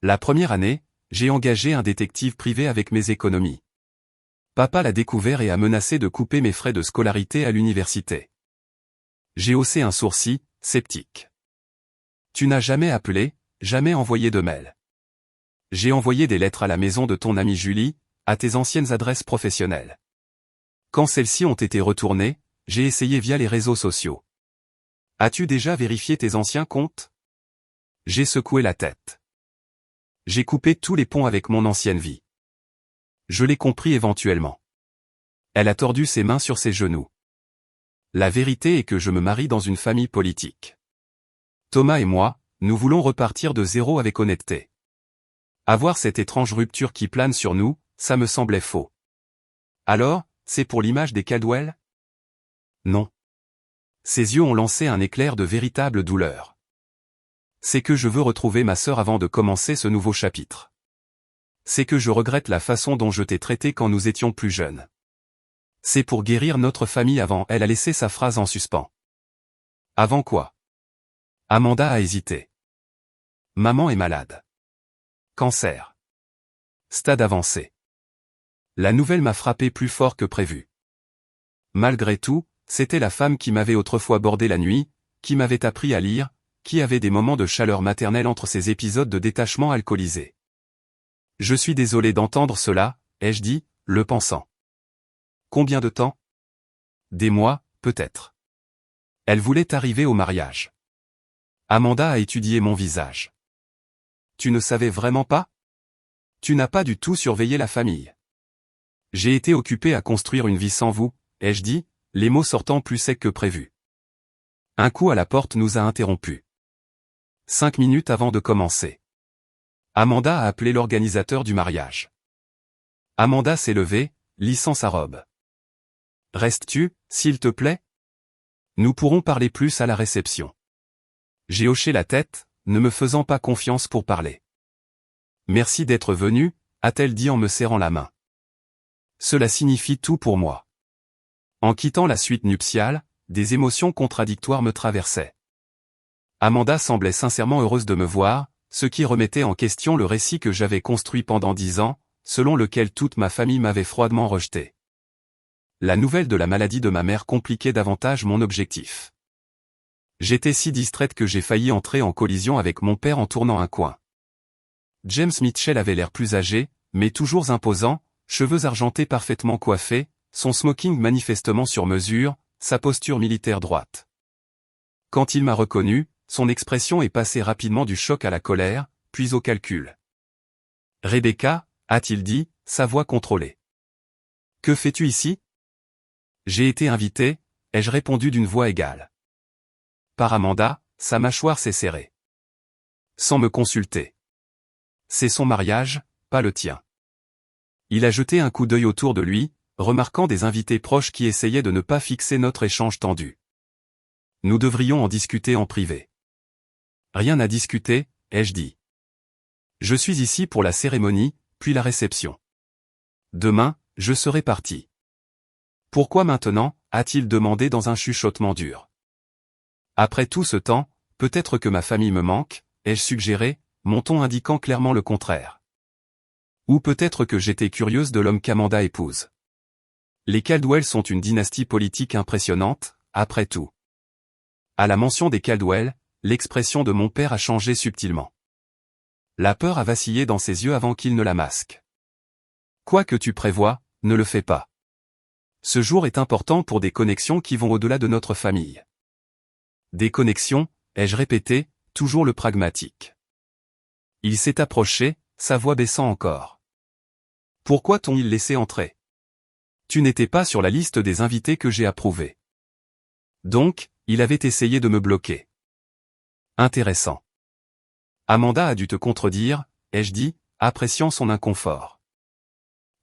La première année, j'ai engagé un détective privé avec mes économies. Papa l'a découvert et a menacé de couper mes frais de scolarité à l'université. J'ai haussé un sourcil, sceptique. Tu n'as jamais appelé, jamais envoyé de mail. J'ai envoyé des lettres à la maison de ton amie Julie, à tes anciennes adresses professionnelles. Quand celles-ci ont été retournées, j'ai essayé via les réseaux sociaux. As-tu déjà vérifié tes anciens comptes? J'ai secoué la tête. J'ai coupé tous les ponts avec mon ancienne vie. Je l'ai compris éventuellement. Elle a tordu ses mains sur ses genoux. La vérité est que je me marie dans une famille politique. Thomas et moi, nous voulons repartir de zéro avec honnêteté. Avoir cette étrange rupture qui plane sur nous, ça me semblait faux. Alors, c'est pour l'image des Caldwell? Non. Ses yeux ont lancé un éclair de véritable douleur. C'est que je veux retrouver ma sœur avant de commencer ce nouveau chapitre. C'est que je regrette la façon dont je t'ai traité quand nous étions plus jeunes. C'est pour guérir notre famille avant. Elle a laissé sa phrase en suspens. Avant quoi? Amanda a hésité. Maman est malade. Cancer. Stade avancé. La nouvelle m'a frappé plus fort que prévu. Malgré tout, c'était la femme qui m'avait autrefois bordé la nuit, qui m'avait appris à lire, qui avait des moments de chaleur maternelle entre ses épisodes de détachement alcoolisé. Je suis désolé d'entendre cela, ai-je dit, le pensant. Combien de temps? Des mois, peut-être. Elle voulait arriver au mariage. Amanda a étudié mon visage. Tu ne savais vraiment pas? Tu n'as pas du tout surveillé la famille. J'ai été occupé à construire une vie sans vous, ai-je dit, les mots sortant plus secs que prévu. Un coup à la porte nous a interrompus. 5 minutes avant de commencer. Amanda a appelé l'organisateur du mariage. Amanda s'est levée, lissant sa robe. Restes-tu, s'il te plaît? Nous pourrons parler plus à la réception. J'ai hoché la tête, ne me faisant pas confiance pour parler. Merci d'être venu, a-t-elle dit en me serrant la main. Cela signifie tout pour moi. En quittant la suite nuptiale, des émotions contradictoires me traversaient. Amanda semblait sincèrement heureuse de me voir, ce qui remettait en question le récit que j'avais construit pendant 10 ans, selon lequel toute ma famille m'avait froidement rejeté. La nouvelle de la maladie de ma mère compliquait davantage mon objectif. J'étais si distraite que j'ai failli entrer en collision avec mon père en tournant un coin. James Mitchell avait l'air plus âgé, mais toujours imposant, cheveux argentés parfaitement coiffés, son smoking manifestement sur mesure, sa posture militaire droite. Quand il m'a reconnu, son expression est passée rapidement du choc à la colère, puis au calcul. « Rebecca » a-t-il dit, sa voix contrôlée. « Que fais-tu ici » ? J'ai été invité, ai-je répondu d'une voix égale. Par Amanda, sa mâchoire s'est serrée. Sans me consulter. C'est son mariage, pas le tien. Il a jeté un coup d'œil autour de lui, remarquant des invités proches qui essayaient de ne pas fixer notre échange tendu. Nous devrions en discuter en privé. Rien à discuter, ai-je dit. Je suis ici pour la cérémonie, puis la réception. Demain, je serai parti. Pourquoi maintenant, a-t-il demandé dans un chuchotement dur. Après tout ce temps, peut-être que ma famille me manque, ai-je suggéré, mon ton indiquant clairement le contraire. Ou peut-être que j'étais curieuse de l'homme qu'Amanda épouse. Les Caldwell sont une dynastie politique impressionnante, après tout. À la mention des Caldwell, l'expression de mon père a changé subtilement. La peur a vacillé dans ses yeux avant qu'il ne la masque. Quoi que tu prévois, ne le fais pas. Ce jour est important pour des connexions qui vont au-delà de notre famille. Des connexions, ai-je répété, toujours le pragmatique. Il s'est approché, sa voix baissant encore. Pourquoi t'ont-ils laissé entrer? Tu n'étais pas sur la liste des invités que j'ai approuvés. Donc, il avait essayé de me bloquer. Intéressant. Amanda a dû te contredire, ai-je dit, appréciant son inconfort.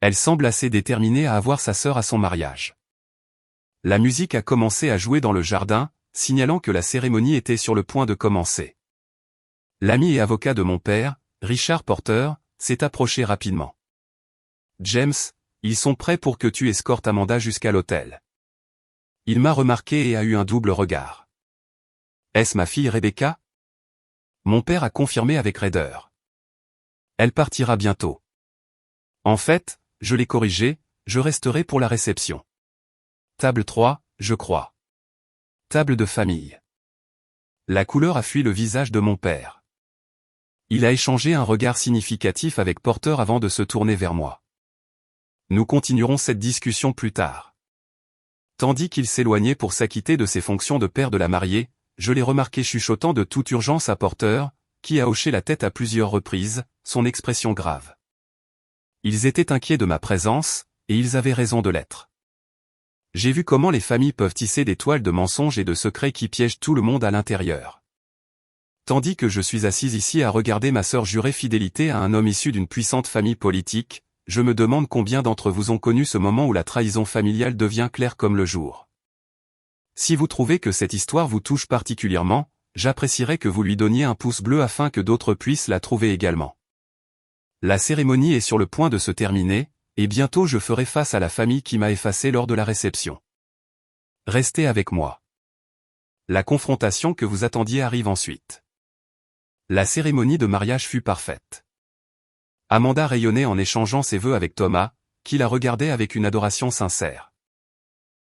Elle semble assez déterminée à avoir sa sœur à son mariage. La musique a commencé à jouer dans le jardin, signalant que la cérémonie était sur le point de commencer. L'ami et avocat de mon père, Richard Porter, s'est approché rapidement. James, ils sont prêts pour que tu escortes Amanda jusqu'à l'hôtel. Il m'a remarqué et a eu un double regard. Est-ce ma fille Rebecca? Mon père a confirmé avec raideur. Elle partira bientôt. En fait, je l'ai corrigé, je resterai pour la réception. Table 3, je crois. Table de famille. La couleur a fui le visage de mon père. Il a échangé un regard significatif avec Porter avant de se tourner vers moi. Nous continuerons cette discussion plus tard. Tandis qu'il s'éloignait pour s'acquitter de ses fonctions de père de la mariée, je l'ai remarqué chuchotant de toute urgence à Porter, qui a hoché la tête à plusieurs reprises, son expression grave. Ils étaient inquiets de ma présence, et ils avaient raison de l'être. J'ai vu comment les familles peuvent tisser des toiles de mensonges et de secrets qui piègent tout le monde à l'intérieur. Tandis que je suis assise ici à regarder ma sœur jurer fidélité à un homme issu d'une puissante famille politique, je me demande combien d'entre vous ont connu ce moment où la trahison familiale devient claire comme le jour. Si vous trouvez que cette histoire vous touche particulièrement, j'apprécierais que vous lui donniez un pouce bleu afin que d'autres puissent la trouver également. La cérémonie est sur le point de se terminer, et bientôt je ferai face à la famille qui m'a effacé lors de la réception. Restez avec moi. La confrontation que vous attendiez arrive ensuite. La cérémonie de mariage fut parfaite. Amanda rayonnait en échangeant ses vœux avec Thomas, qui la regardait avec une adoration sincère.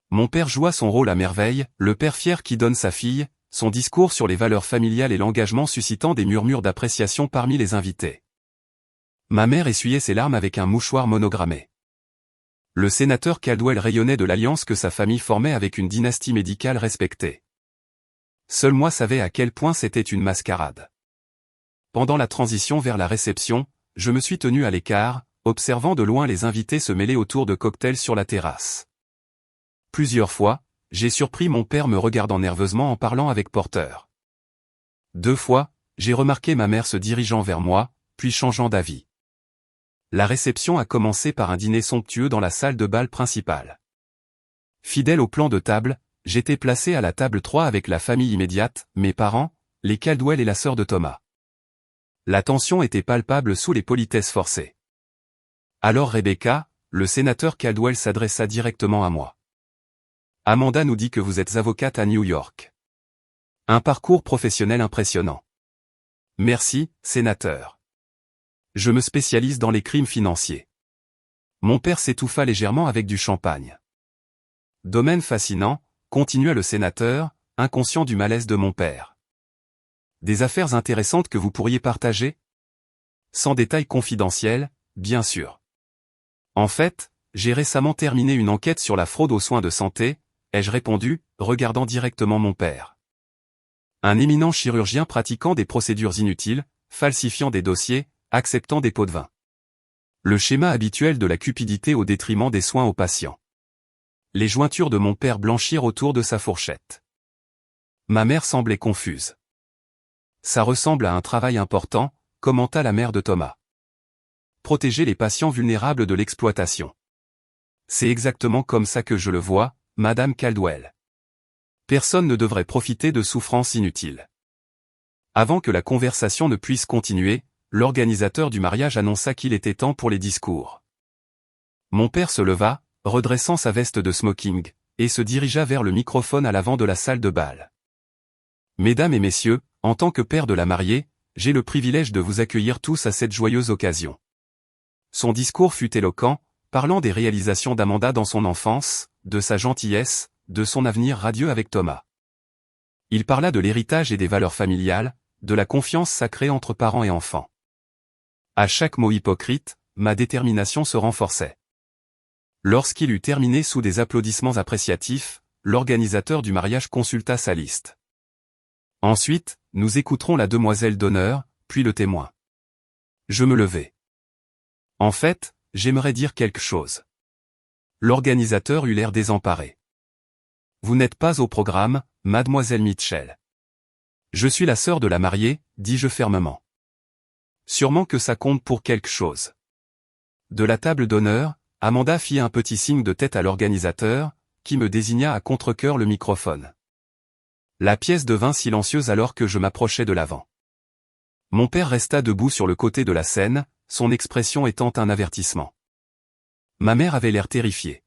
Mon père joua son rôle à merveille, le père fier qui donne sa fille, son discours sur les valeurs familiales et l'engagement suscitant des murmures d'appréciation parmi les invités. Ma mère essuyait ses larmes avec un mouchoir monogrammé. Le sénateur Caldwell rayonnait de l'alliance que sa famille formait avec une dynastie médicale respectée. Seul moi savais à quel point c'était une mascarade. Pendant la transition vers la réception, je me suis tenu à l'écart, observant de loin les invités se mêler autour de cocktails sur la terrasse. Plusieurs fois, j'ai surpris mon père me regardant nerveusement en parlant avec Porter. 2 fois, j'ai remarqué ma mère se dirigeant vers moi, puis changeant d'avis. La réception a commencé par un dîner somptueux dans la salle de bal principale. Fidèle au plan de table, j'étais placé à la table 3 avec la famille immédiate, mes parents, les Caldwell et la sœur de Thomas. La tension était palpable sous les politesses forcées. Alors Rebecca, le sénateur Caldwell s'adressa directement à moi. Amanda nous dit que vous êtes avocate à New York. Un parcours professionnel impressionnant. Merci, sénateur. Je me spécialise dans les crimes financiers. Mon père s'étouffa légèrement avec du champagne. Domaine fascinant, continua le sénateur, inconscient du malaise de mon père. Des affaires intéressantes que vous pourriez partager? Sans détails confidentiels, bien sûr. En fait, j'ai récemment terminé une enquête sur la fraude aux soins de santé, ai-je répondu, regardant directement mon père. Un éminent chirurgien pratiquant des procédures inutiles, falsifiant des dossiers, acceptant des pots de vin. Le schéma habituel de la cupidité au détriment des soins aux patients. Les jointures de mon père blanchirent autour de sa fourchette. Ma mère semblait confuse. Ça ressemble à un travail important, commenta la mère de Thomas. Protéger les patients vulnérables de l'exploitation. C'est exactement comme ça que je le vois, Madame Caldwell. Personne ne devrait profiter de souffrances inutiles. Avant que la conversation ne puisse continuer, l'organisateur du mariage annonça qu'il était temps pour les discours. Mon père se leva, redressant sa veste de smoking, et se dirigea vers le microphone à l'avant de la salle de bal. Mesdames et messieurs, en tant que père de la mariée, j'ai le privilège de vous accueillir tous à cette joyeuse occasion. Son discours fut éloquent, parlant des réalisations d'Amanda dans son enfance, de sa gentillesse, de son avenir radieux avec Thomas. Il parla de l'héritage et des valeurs familiales, de la confiance sacrée entre parents et enfants. À chaque mot hypocrite, ma détermination se renforçait. Lorsqu'il eut terminé sous des applaudissements appréciatifs, l'organisateur du mariage consulta sa liste. Ensuite, nous écouterons la demoiselle d'honneur, puis le témoin. Je me levai. En fait, j'aimerais dire quelque chose. L'organisateur eut l'air désemparé. Vous n'êtes pas au programme, mademoiselle Mitchell. Je suis la sœur de la mariée, dis-je fermement. Sûrement que ça compte pour quelque chose. De la table d'honneur, Amanda fit un petit signe de tête à l'organisateur, qui me désigna à contre-cœur le microphone. La pièce devint silencieuse alors que je m'approchais de l'avant. Mon père resta debout sur le côté de la scène, son expression étant un avertissement. Ma mère avait l'air terrifiée.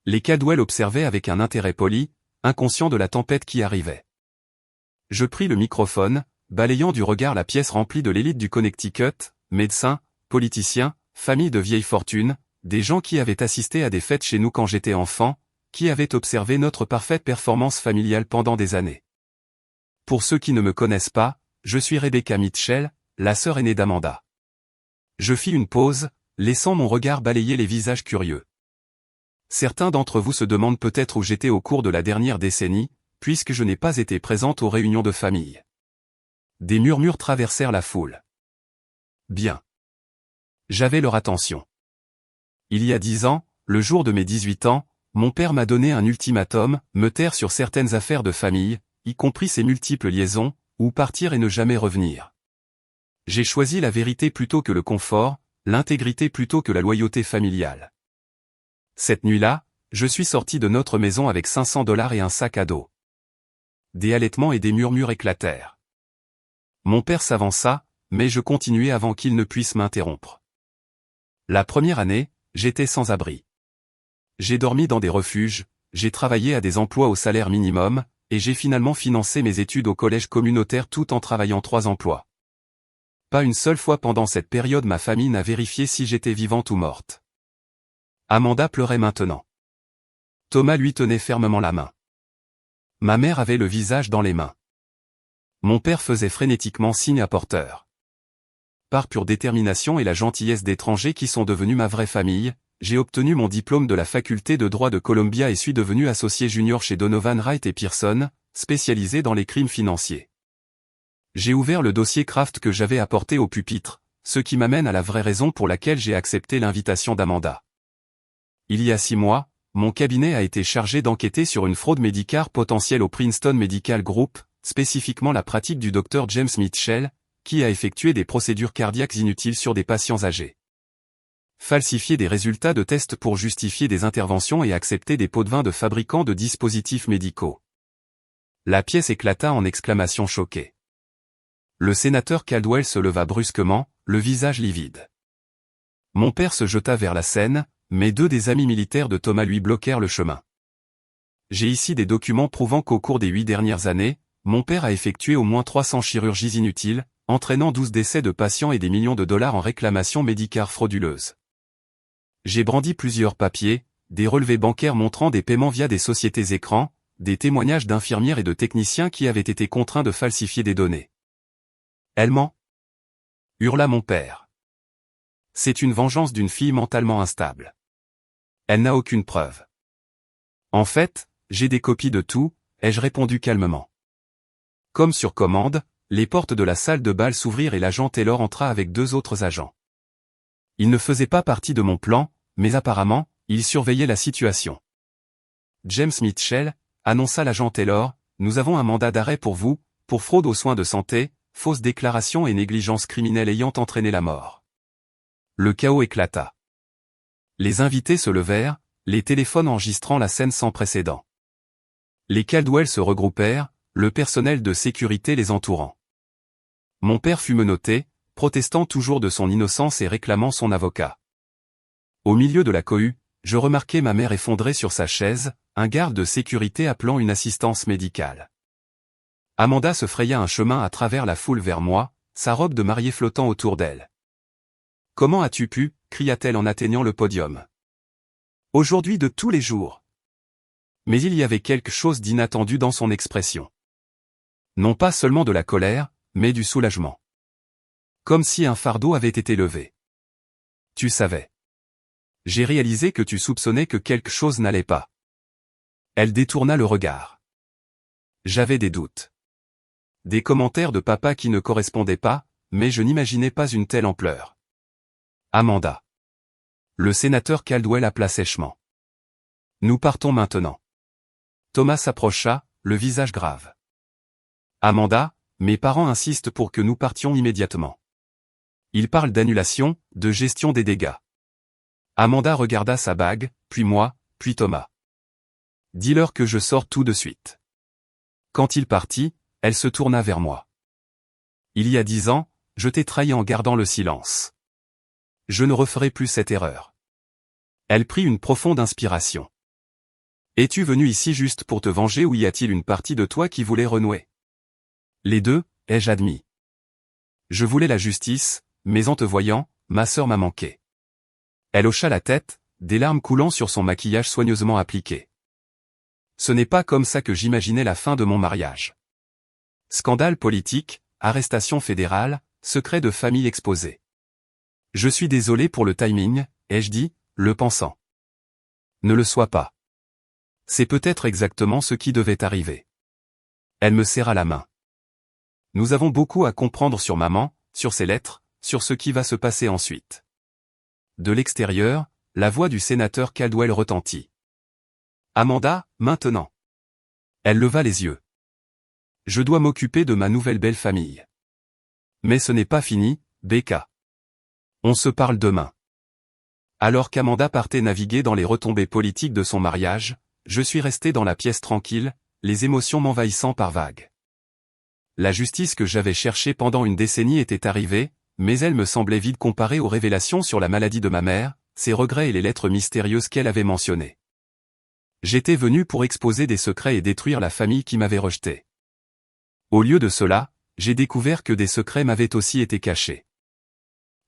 Les Caldwell observaient avec un intérêt poli, inconscients de la tempête qui arrivait. Je pris le microphone, balayant du regard la pièce remplie de l'élite du Connecticut, médecins, politiciens, familles de vieille fortune, des gens qui avaient assisté à des fêtes chez nous quand j'étais enfant, qui avaient observé notre parfaite performance familiale pendant des années. Pour ceux qui ne me connaissent pas, je suis Rebecca Mitchell, la sœur aînée d'Amanda. Je fis une pause, laissant mon regard balayer les visages curieux. Certains d'entre vous se demandent peut-être où j'étais au cours de la dernière décennie, puisque je n'ai pas été présente aux réunions de famille. Des murmures traversèrent la foule. Bien. J'avais leur attention. Il y a 10 ans, le jour de mes 18 ans, mon père m'a donné un ultimatum, me taire sur certaines affaires de famille, y compris ses multiples liaisons, ou partir et ne jamais revenir. J'ai choisi la vérité plutôt que le confort, l'intégrité plutôt que la loyauté familiale. Cette nuit-là, je suis sorti de notre maison avec $500 et un sac à dos. Des halètements et des murmures éclatèrent. Mon père s'avança, mais je continuai avant qu'il ne puisse m'interrompre. La première année, j'étais sans abri. J'ai dormi dans des refuges, j'ai travaillé à des emplois au salaire minimum, et j'ai finalement financé mes études au collège communautaire tout en travaillant 3 emplois. Pas une seule fois pendant cette période ma famille n'a vérifié si j'étais vivante ou morte. Amanda pleurait maintenant. Thomas lui tenait fermement la main. Ma mère avait le visage dans les mains. Mon père faisait frénétiquement signe à Porter. Par pure détermination et la gentillesse d'étrangers qui sont devenus ma vraie famille, j'ai obtenu mon diplôme de la faculté de droit de Columbia et suis devenu associé junior chez Donovan Wright et Pearson, spécialisé dans les crimes financiers. J'ai ouvert le dossier Kraft que j'avais apporté au pupitre, ce qui m'amène à la vraie raison pour laquelle j'ai accepté l'invitation d'Amanda. Il y a 6 mois, mon cabinet a été chargé d'enquêter sur une fraude médicale potentielle au Princeton Medical Group, spécifiquement la pratique du Dr James Mitchell, qui a effectué des procédures cardiaques inutiles sur des patients âgés. Falsifier des résultats de tests pour justifier des interventions et accepter des pots de vin de fabricants de dispositifs médicaux. La pièce éclata en exclamations choquées. Le sénateur Caldwell se leva brusquement, le visage livide. Mon père se jeta vers la scène, mais 2 des amis militaires de Thomas lui bloquèrent le chemin. J'ai ici des documents prouvant qu'au cours des 8 dernières années, mon père a effectué au moins 300 chirurgies inutiles, entraînant 12 décès de patients et des millions de dollars en réclamations médicales frauduleuses. J'ai brandi plusieurs papiers, des relevés bancaires montrant des paiements via des sociétés écrans, des témoignages d'infirmières et de techniciens qui avaient été contraints de falsifier des données. Elle ment, hurla mon père. C'est une vengeance d'une fille mentalement instable. Elle n'a aucune preuve. En fait, j'ai des copies de tout, ai-je répondu calmement. Comme sur commande, les portes de la salle de bal s'ouvrirent et l'agent Taylor entra avec 2 autres agents. Il ne faisait pas partie de mon plan, mais apparemment, il surveillait la situation. James Mitchell, annonça l'agent Taylor, nous avons un mandat d'arrêt pour vous, pour fraude aux soins de santé, fausse déclaration et négligence criminelle ayant entraîné la mort. Le chaos éclata. Les invités se levèrent, les téléphones enregistrant la scène sans précédent. Les Caldwell se regroupèrent, le personnel de sécurité les entourant. Mon père fut menotté, protestant toujours de son innocence et réclamant son avocat. Au milieu de la cohue, je remarquai ma mère effondrée sur sa chaise, un garde de sécurité appelant une assistance médicale. Amanda se fraya un chemin à travers la foule vers moi, sa robe de mariée flottant autour d'elle. « Comment as-tu pu » cria-t-elle en atteignant le podium. « Aujourd'hui de tous les jours. » Mais il y avait quelque chose d'inattendu dans son expression. Non pas seulement de la colère, mais du soulagement. Comme si un fardeau avait été levé. « Tu savais. J'ai réalisé que tu soupçonnais que quelque chose n'allait pas. » Elle détourna le regard. J'avais des doutes. Des commentaires de papa qui ne correspondaient pas, mais je n'imaginais pas une telle ampleur. Amanda. Le sénateur Caldwell appela sèchement. Nous partons maintenant. Thomas s'approcha, le visage grave. Amanda, mes parents insistent pour que nous partions immédiatement. Ils parlent d'annulation, de gestion des dégâts. Amanda regarda sa bague, puis moi, puis Thomas. Dis-leur que je sors tout de suite. Quand il partit, elle se tourna vers moi. Il y a 10 ans, je t'ai trahi en gardant le silence. Je ne referai plus cette erreur. Elle prit une profonde inspiration. Es-tu venu ici juste pour te venger ou y a-t-il une partie de toi qui voulait renouer? Les deux, ai-je admis. Je voulais la justice, mais en te voyant, ma sœur m'a manqué. Elle hocha la tête, des larmes coulant sur son maquillage soigneusement appliqué. Ce n'est pas comme ça que j'imaginais la fin de mon mariage. Scandale politique, arrestation fédérale, secret de famille exposé. Je suis désolé pour le timing, ai-je dit, le pensant. Ne le sois pas. C'est peut-être exactement ce qui devait arriver. Elle me serra la main. Nous avons beaucoup à comprendre sur maman, sur ses lettres, sur ce qui va se passer ensuite. De l'extérieur, la voix du sénateur Caldwell retentit. Amanda, maintenant. Elle leva les yeux. Je dois m'occuper de ma nouvelle belle famille. Mais ce n'est pas fini, Becca. On se parle demain. Alors qu'Amanda partait naviguer dans les retombées politiques de son mariage, je suis resté dans la pièce tranquille, les émotions m'envahissant par vagues. La justice que j'avais cherchée pendant une décennie était arrivée, mais elle me semblait vide comparée aux révélations sur la maladie de ma mère, ses regrets et les lettres mystérieuses qu'elle avait mentionnées. J'étais venu pour exposer des secrets et détruire la famille qui m'avait rejeté. Au lieu de cela, j'ai découvert que des secrets m'avaient aussi été cachés.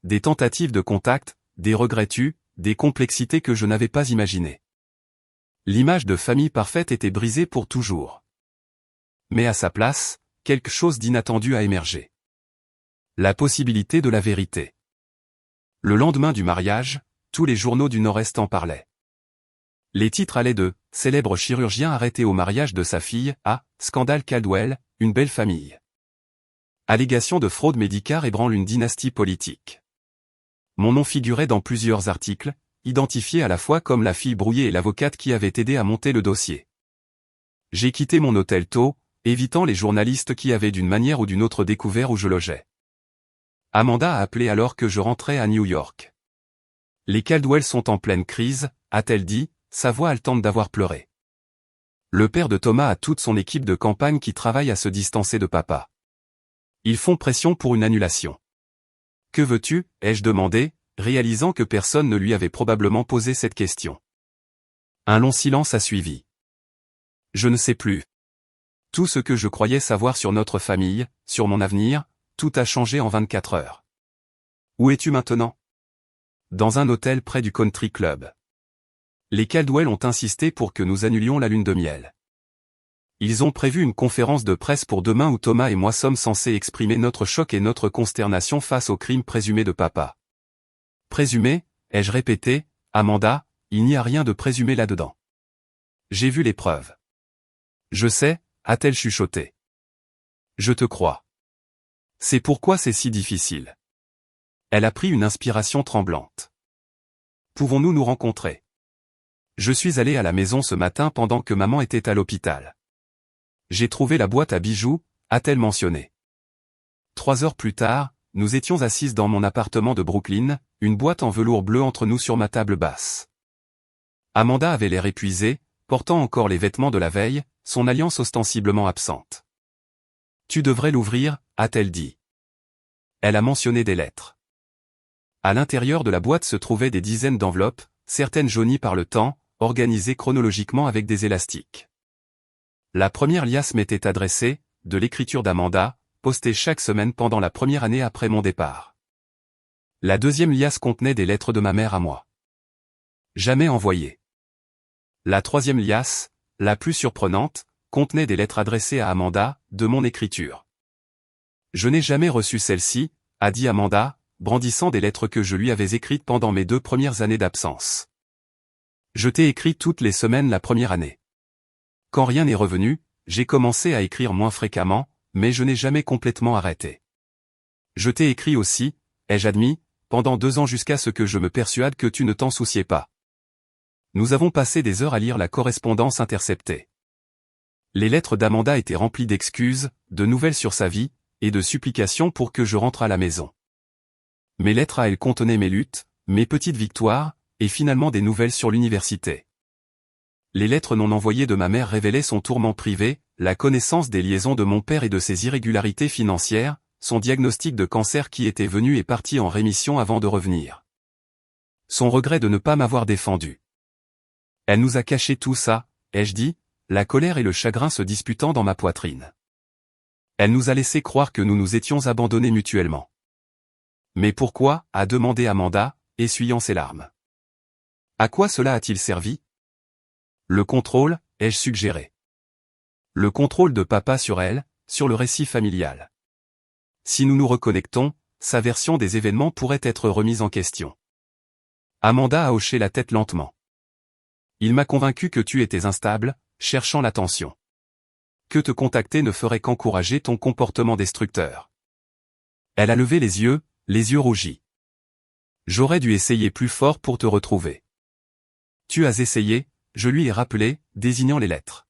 Des tentatives de contact, des regrets tus, des complexités que je n'avais pas imaginées. L'image de famille parfaite était brisée pour toujours. Mais à sa place, quelque chose d'inattendu a émergé. La possibilité de la vérité. Le lendemain du mariage, tous les journaux du Nord-Est en parlaient. Les titres allaient de « Célèbre chirurgien arrêté au mariage de sa fille » à « Scandale Caldwell, une belle famille ». Allégation de fraude médicale ébranle une dynastie politique. Mon nom figurait dans plusieurs articles, identifié à la fois comme la fille brouillée et l'avocate qui avait aidé à monter le dossier. J'ai quitté mon hôtel tôt, évitant les journalistes qui avaient d'une manière ou d'une autre découvert où je logeais. Amanda a appelé alors que je rentrais à New York. Les Caldwell sont en pleine crise, a-t-elle dit, sa voix haletante d'avoir pleuré. Le père de Thomas a toute son équipe de campagne qui travaille à se distancer de papa. Ils font pression pour une annulation. Que veux-tu, ai-je demandé, réalisant que personne ne lui avait probablement posé cette question. Un long silence a suivi. Je ne sais plus. Tout ce que je croyais savoir sur notre famille, sur mon avenir, tout a changé en 24 heures. Où es-tu maintenant? Dans un hôtel près du country club. Les Caldwell ont insisté pour que nous annulions la lune de miel. Ils ont prévu une conférence de presse pour demain où Thomas et moi sommes censés exprimer notre choc et notre consternation face au crime présumé de papa. Présumé, ai-je répété, Amanda, il n'y a rien de présumé là-dedans. J'ai vu les preuves. Je sais, a-t-elle chuchoté. Je te crois. C'est pourquoi c'est si difficile. Elle a pris une inspiration tremblante. Pouvons-nous nous rencontrer? Je suis allé à la maison ce matin pendant que maman était à l'hôpital. J'ai trouvé la boîte à bijoux, a-t-elle mentionné. 3 heures plus tard, nous étions assises dans mon appartement de Brooklyn, une boîte en velours bleu entre nous sur ma table basse. Amanda avait l'air épuisée, portant encore les vêtements de la veille, son alliance ostensiblement absente. Tu devrais l'ouvrir, a-t-elle dit. Elle a mentionné des lettres. À l'intérieur de la boîte se trouvaient des dizaines d'enveloppes, certaines jaunies par le temps, organisées chronologiquement avec des élastiques. La première liasse m'était adressée, de l'écriture d'Amanda, postée chaque semaine pendant la première année après mon départ. La deuxième liasse contenait des lettres de ma mère à moi. Jamais envoyées. La troisième liasse, la plus surprenante, contenait des lettres adressées à Amanda, de mon écriture. Je n'ai jamais reçu celle-ci, a dit Amanda, brandissant des lettres que je lui avais écrites pendant mes 2 premières années d'absence. Je t'ai écrit toutes les semaines la première année. Quand rien n'est revenu, j'ai commencé à écrire moins fréquemment, mais je n'ai jamais complètement arrêté. Je t'ai écrit aussi, ai-je admis, pendant 2 ans jusqu'à ce que je me persuade que tu ne t'en souciais pas. Nous avons passé des heures à lire la correspondance interceptée. Les lettres d'Amanda étaient remplies d'excuses, de nouvelles sur sa vie, et de supplications pour que je rentre à la maison. Mes lettres à elle contenaient mes luttes, mes petites victoires, et finalement des nouvelles sur l'université. Les lettres non envoyées de ma mère révélaient son tourment privé, la connaissance des liaisons de mon père et de ses irrégularités financières, son diagnostic de cancer qui était venu et parti en rémission avant de revenir. Son regret de ne pas m'avoir défendu. Elle nous a caché tout ça, ai-je dit, la colère et le chagrin se disputant dans ma poitrine. Elle nous a laissé croire que nous nous étions abandonnés mutuellement. Mais pourquoi, a demandé Amanda, essuyant ses larmes. À quoi cela a-t-il servi? Le contrôle, ai-je suggéré. Le contrôle de papa sur elle, sur le récit familial. Si nous nous reconnectons, sa version des événements pourrait être remise en question. Amanda a hoché la tête lentement. Il m'a convaincu que tu étais instable, cherchant l'attention. Que te contacter ne ferait qu'encourager ton comportement destructeur. Elle a levé les yeux rougis. J'aurais dû essayer plus fort pour te retrouver. Tu as essayé, je lui ai rappelé, désignant les lettres.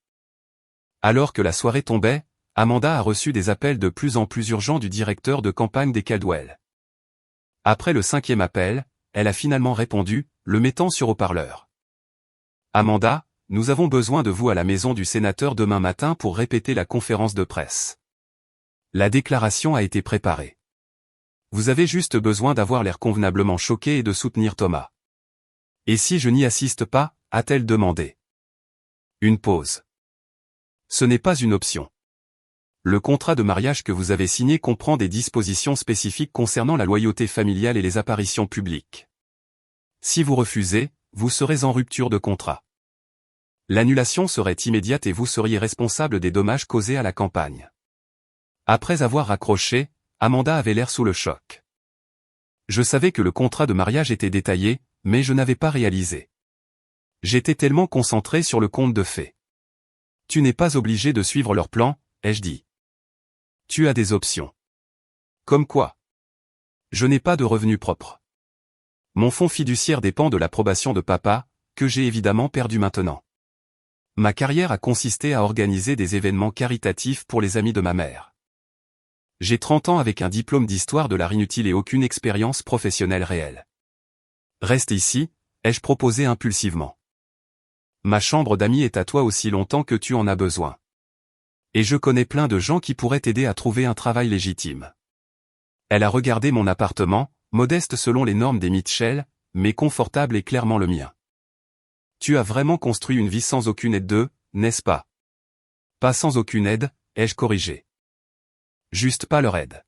Alors que la soirée tombait, Amanda a reçu des appels de plus en plus urgents du directeur de campagne des Caldwell. Après le 5e appel, elle a finalement répondu, le mettant sur haut-parleur. Amanda, nous avons besoin de vous à la maison du sénateur demain matin pour répéter la conférence de presse. La déclaration a été préparée. Vous avez juste besoin d'avoir l'air convenablement choqué et de soutenir Thomas. Et si je n'y assiste pas, a-t-elle demandé. Une pause. Ce n'est pas une option. Le contrat de mariage que vous avez signé comprend des dispositions spécifiques concernant la loyauté familiale et les apparitions publiques. Si vous refusez, vous serez en rupture de contrat. L'annulation serait immédiate et vous seriez responsable des dommages causés à la campagne. Après avoir raccroché, Amanda avait l'air sous le choc. Je savais que le contrat de mariage était détaillé, mais je n'avais pas réalisé. J'étais tellement concentré sur le conte de fées. Tu n'es pas obligé de suivre leur plan, ai-je dit. Tu as des options. Comme quoi? Je n'ai pas de revenus propres. Mon fonds fiduciaire dépend de l'approbation de papa, que j'ai évidemment perdu maintenant. Ma carrière a consisté à organiser des événements caritatifs pour les amis de ma mère. J'ai 30 ans avec un diplôme d'histoire de l'art inutile et aucune expérience professionnelle réelle. Reste ici, ai-je proposé impulsivement. Ma chambre d'amis est à toi aussi longtemps que tu en as besoin. Et je connais plein de gens qui pourraient t'aider à trouver un travail légitime. Elle a regardé mon appartement, modeste selon les normes des Mitchell, mais confortable et clairement le mien. Tu as vraiment construit une vie sans aucune aide d'eux, n'est-ce pas? Pas sans aucune aide, ai-je corrigé. Juste pas leur aide.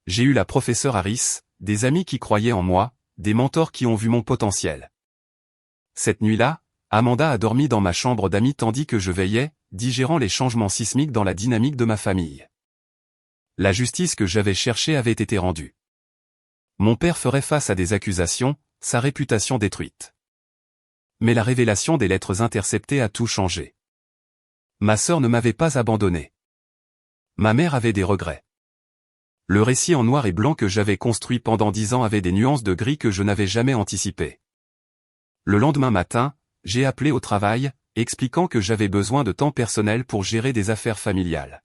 J'ai eu la professeure Harris, des amis qui croyaient en moi, des mentors qui ont vu mon potentiel. Cette nuit-là, Amanda a dormi dans ma chambre d'amis tandis que je veillais, digérant les changements sismiques dans la dynamique de ma famille. La justice que j'avais cherchée avait été rendue. Mon père ferait face à des accusations, sa réputation détruite. Mais la révélation des lettres interceptées a tout changé. Ma sœur ne m'avait pas abandonné. Ma mère avait des regrets. Le récit en noir et blanc que j'avais construit pendant 10 ans avait des nuances de gris que je n'avais jamais anticipées. Le lendemain matin, j'ai appelé au travail, expliquant que j'avais besoin de temps personnel pour gérer des affaires familiales.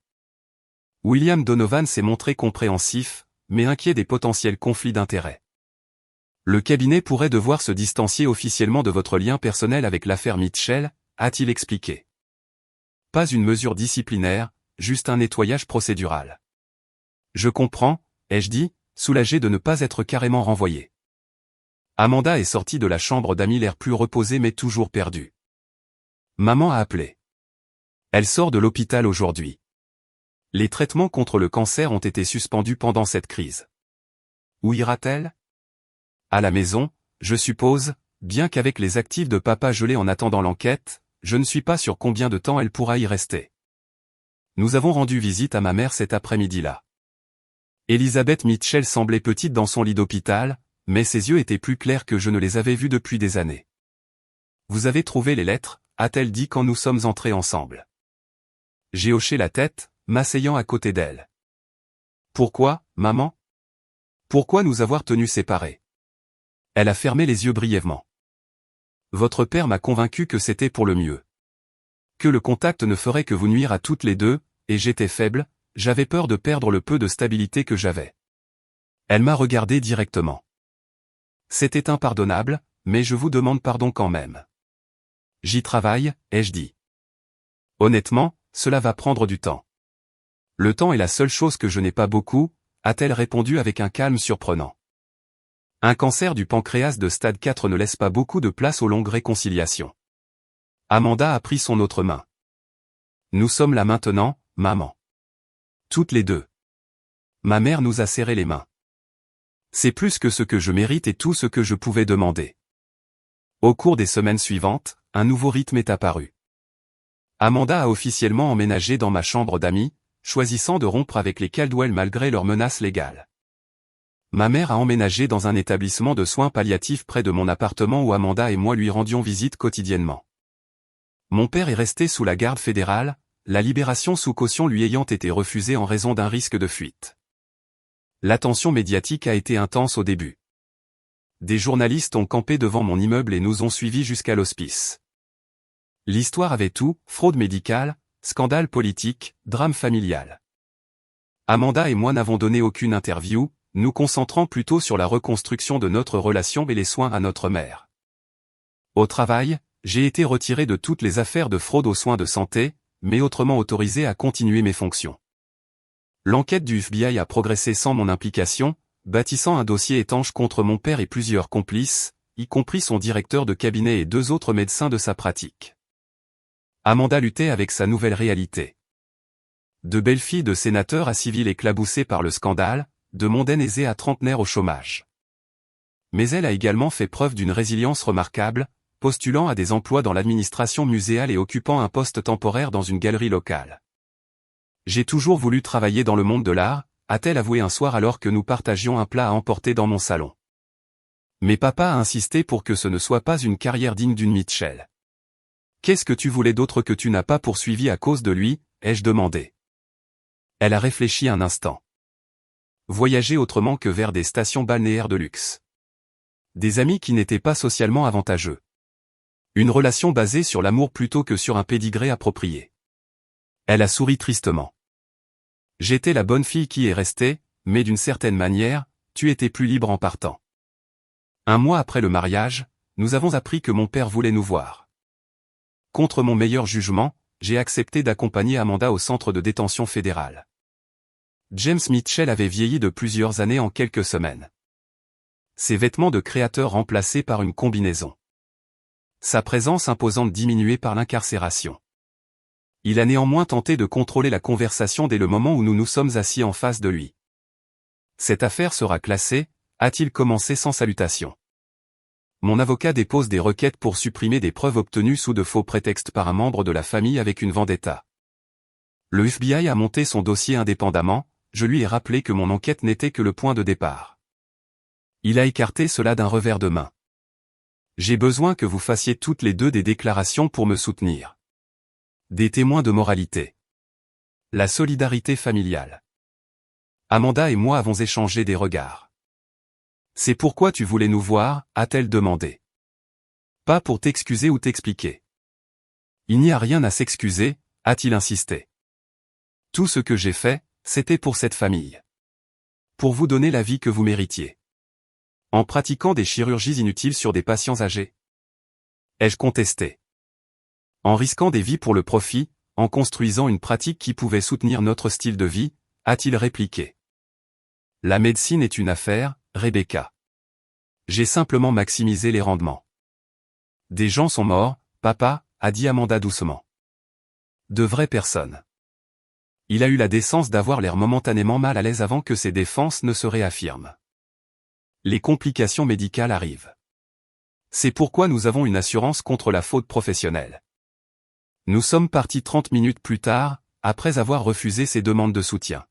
William Donovan s'est montré compréhensif, mais inquiet des potentiels conflits d'intérêts. Le cabinet pourrait devoir se distancier officiellement de votre lien personnel avec l'affaire Mitchell, a-t-il expliqué. Pas une mesure disciplinaire, juste un nettoyage procédural. Je comprends, ai-je dit, soulagé de ne pas être carrément renvoyé. Amanda est sortie de la chambre d'amis l'air plus reposé mais toujours perdu. Maman a appelé. Elle sort de l'hôpital aujourd'hui. Les traitements contre le cancer ont été suspendus pendant cette crise. Où ira-t-elle? À la maison, je suppose, bien qu'avec les actifs de papa gelés en attendant l'enquête, je ne suis pas sûr combien de temps elle pourra y rester. Nous avons rendu visite à ma mère cet après-midi-là. Elizabeth Mitchell semblait petite dans son lit d'hôpital, mais ses yeux étaient plus clairs que je ne les avais vus depuis des années. Vous avez trouvé les lettres, a-t-elle dit quand nous sommes entrés ensemble. J'ai hoché la tête, m'asseyant à côté d'elle. Pourquoi, maman? Pourquoi nous avoir tenus séparés? Elle a fermé les yeux brièvement. Votre père m'a convaincu que c'était pour le mieux. Que le contact ne ferait que vous nuire à toutes les deux, et j'étais faible, j'avais peur de perdre le peu de stabilité que j'avais. Elle m'a regardé directement. C'était impardonnable, mais je vous demande pardon quand même. J'y travaille, ai-je dit. Honnêtement, cela va prendre du temps. Le temps est la seule chose que je n'ai pas beaucoup, a-t-elle répondu avec un calme surprenant. Un cancer du pancréas de stade 4 ne laisse pas beaucoup de place aux longues réconciliations. Amanda a pris son autre main. Nous sommes là maintenant, maman. Toutes les deux. Ma mère nous a serré les mains. C'est plus que ce que je mérite et tout ce que je pouvais demander. Au cours des semaines suivantes, un nouveau rythme est apparu. Amanda a officiellement emménagé dans ma chambre d'amis, choisissant de rompre avec les Caldwell malgré leurs menaces légales. Ma mère a emménagé dans un établissement de soins palliatifs près de mon appartement où Amanda et moi lui rendions visite quotidiennement. Mon père est resté sous la garde fédérale, la libération sous caution lui ayant été refusée en raison d'un risque de fuite. L'attention médiatique a été intense au début. Des journalistes ont campé devant mon immeuble et nous ont suivis jusqu'à l'hospice. L'histoire avait tout, fraude médicale, scandale politique, drame familial. Amanda et moi n'avons donné aucune interview, nous concentrant plutôt sur la reconstruction de notre relation et les soins à notre mère. Au travail, j'ai été retiré de toutes les affaires de fraude aux soins de santé, mais autrement autorisé à continuer mes fonctions. L'enquête du FBI a progressé sans mon implication, bâtissant un dossier étanche contre mon père et plusieurs complices, y compris son directeur de cabinet et 2 autres médecins de sa pratique. Amanda luttait avec sa nouvelle réalité. De belles filles de sénateurs à civils éclaboussés par le scandale, de mondaines aisées à trentenaires au chômage. Mais elle a également fait preuve d'une résilience remarquable, postulant à des emplois dans l'administration muséale et occupant un poste temporaire dans une galerie locale. J'ai toujours voulu travailler dans le monde de l'art, a-t-elle avoué un soir alors que nous partagions un plat à emporter dans mon salon. Mais papa a insisté pour que ce ne soit pas une carrière digne d'une Mitchell. Qu'est-ce que tu voulais d'autre que tu n'as pas poursuivi à cause de lui, ai-je demandé. Elle a réfléchi un instant. Voyager autrement que vers des stations balnéaires de luxe. Des amis qui n'étaient pas socialement avantageux. Une relation basée sur l'amour plutôt que sur un pédigré approprié. Elle a souri tristement. J'étais la bonne fille qui est restée, mais d'une certaine manière, tu étais plus libre en partant. Un mois après le mariage, nous avons appris que mon père voulait nous voir. Contre mon meilleur jugement, j'ai accepté d'accompagner Amanda au centre de détention fédéral. James Mitchell avait vieilli de plusieurs années en quelques semaines. Ses vêtements de créateur remplacés par une combinaison. Sa présence imposante diminuée par l'incarcération. Il a néanmoins tenté de contrôler la conversation dès le moment où nous nous sommes assis en face de lui. Cette affaire sera classée, a-t-il commencé sans salutation. Mon avocat dépose des requêtes pour supprimer des preuves obtenues sous de faux prétextes par un membre de la famille avec une vendetta. Le FBI a monté son dossier indépendamment, je lui ai rappelé que mon enquête n'était que le point de départ. Il a écarté cela d'un revers de main. J'ai besoin que vous fassiez toutes les deux des déclarations pour me soutenir. Des témoins de moralité. La solidarité familiale. Amanda et moi avons échangé des regards. C'est pourquoi tu voulais nous voir, a-t-elle demandé. Pas pour t'excuser ou t'expliquer. Il n'y a rien à s'excuser, a-t-il insisté. Tout ce que j'ai fait, c'était pour cette famille. Pour vous donner la vie que vous méritiez. En pratiquant des chirurgies inutiles sur des patients âgés. Ai-je contesté. En risquant des vies pour le profit, en construisant une pratique qui pouvait soutenir notre style de vie, a-t-il répliqué. La médecine est une affaire, Rebecca. J'ai simplement maximisé les rendements. Des gens sont morts, papa, a dit Amanda doucement. De vraies personnes. Il a eu la décence d'avoir l'air momentanément mal à l'aise avant que ses défenses ne se réaffirment. Les complications médicales arrivent. C'est pourquoi nous avons une assurance contre la faute professionnelle. Nous sommes partis 30 minutes plus tard, après avoir refusé ses demandes de soutien.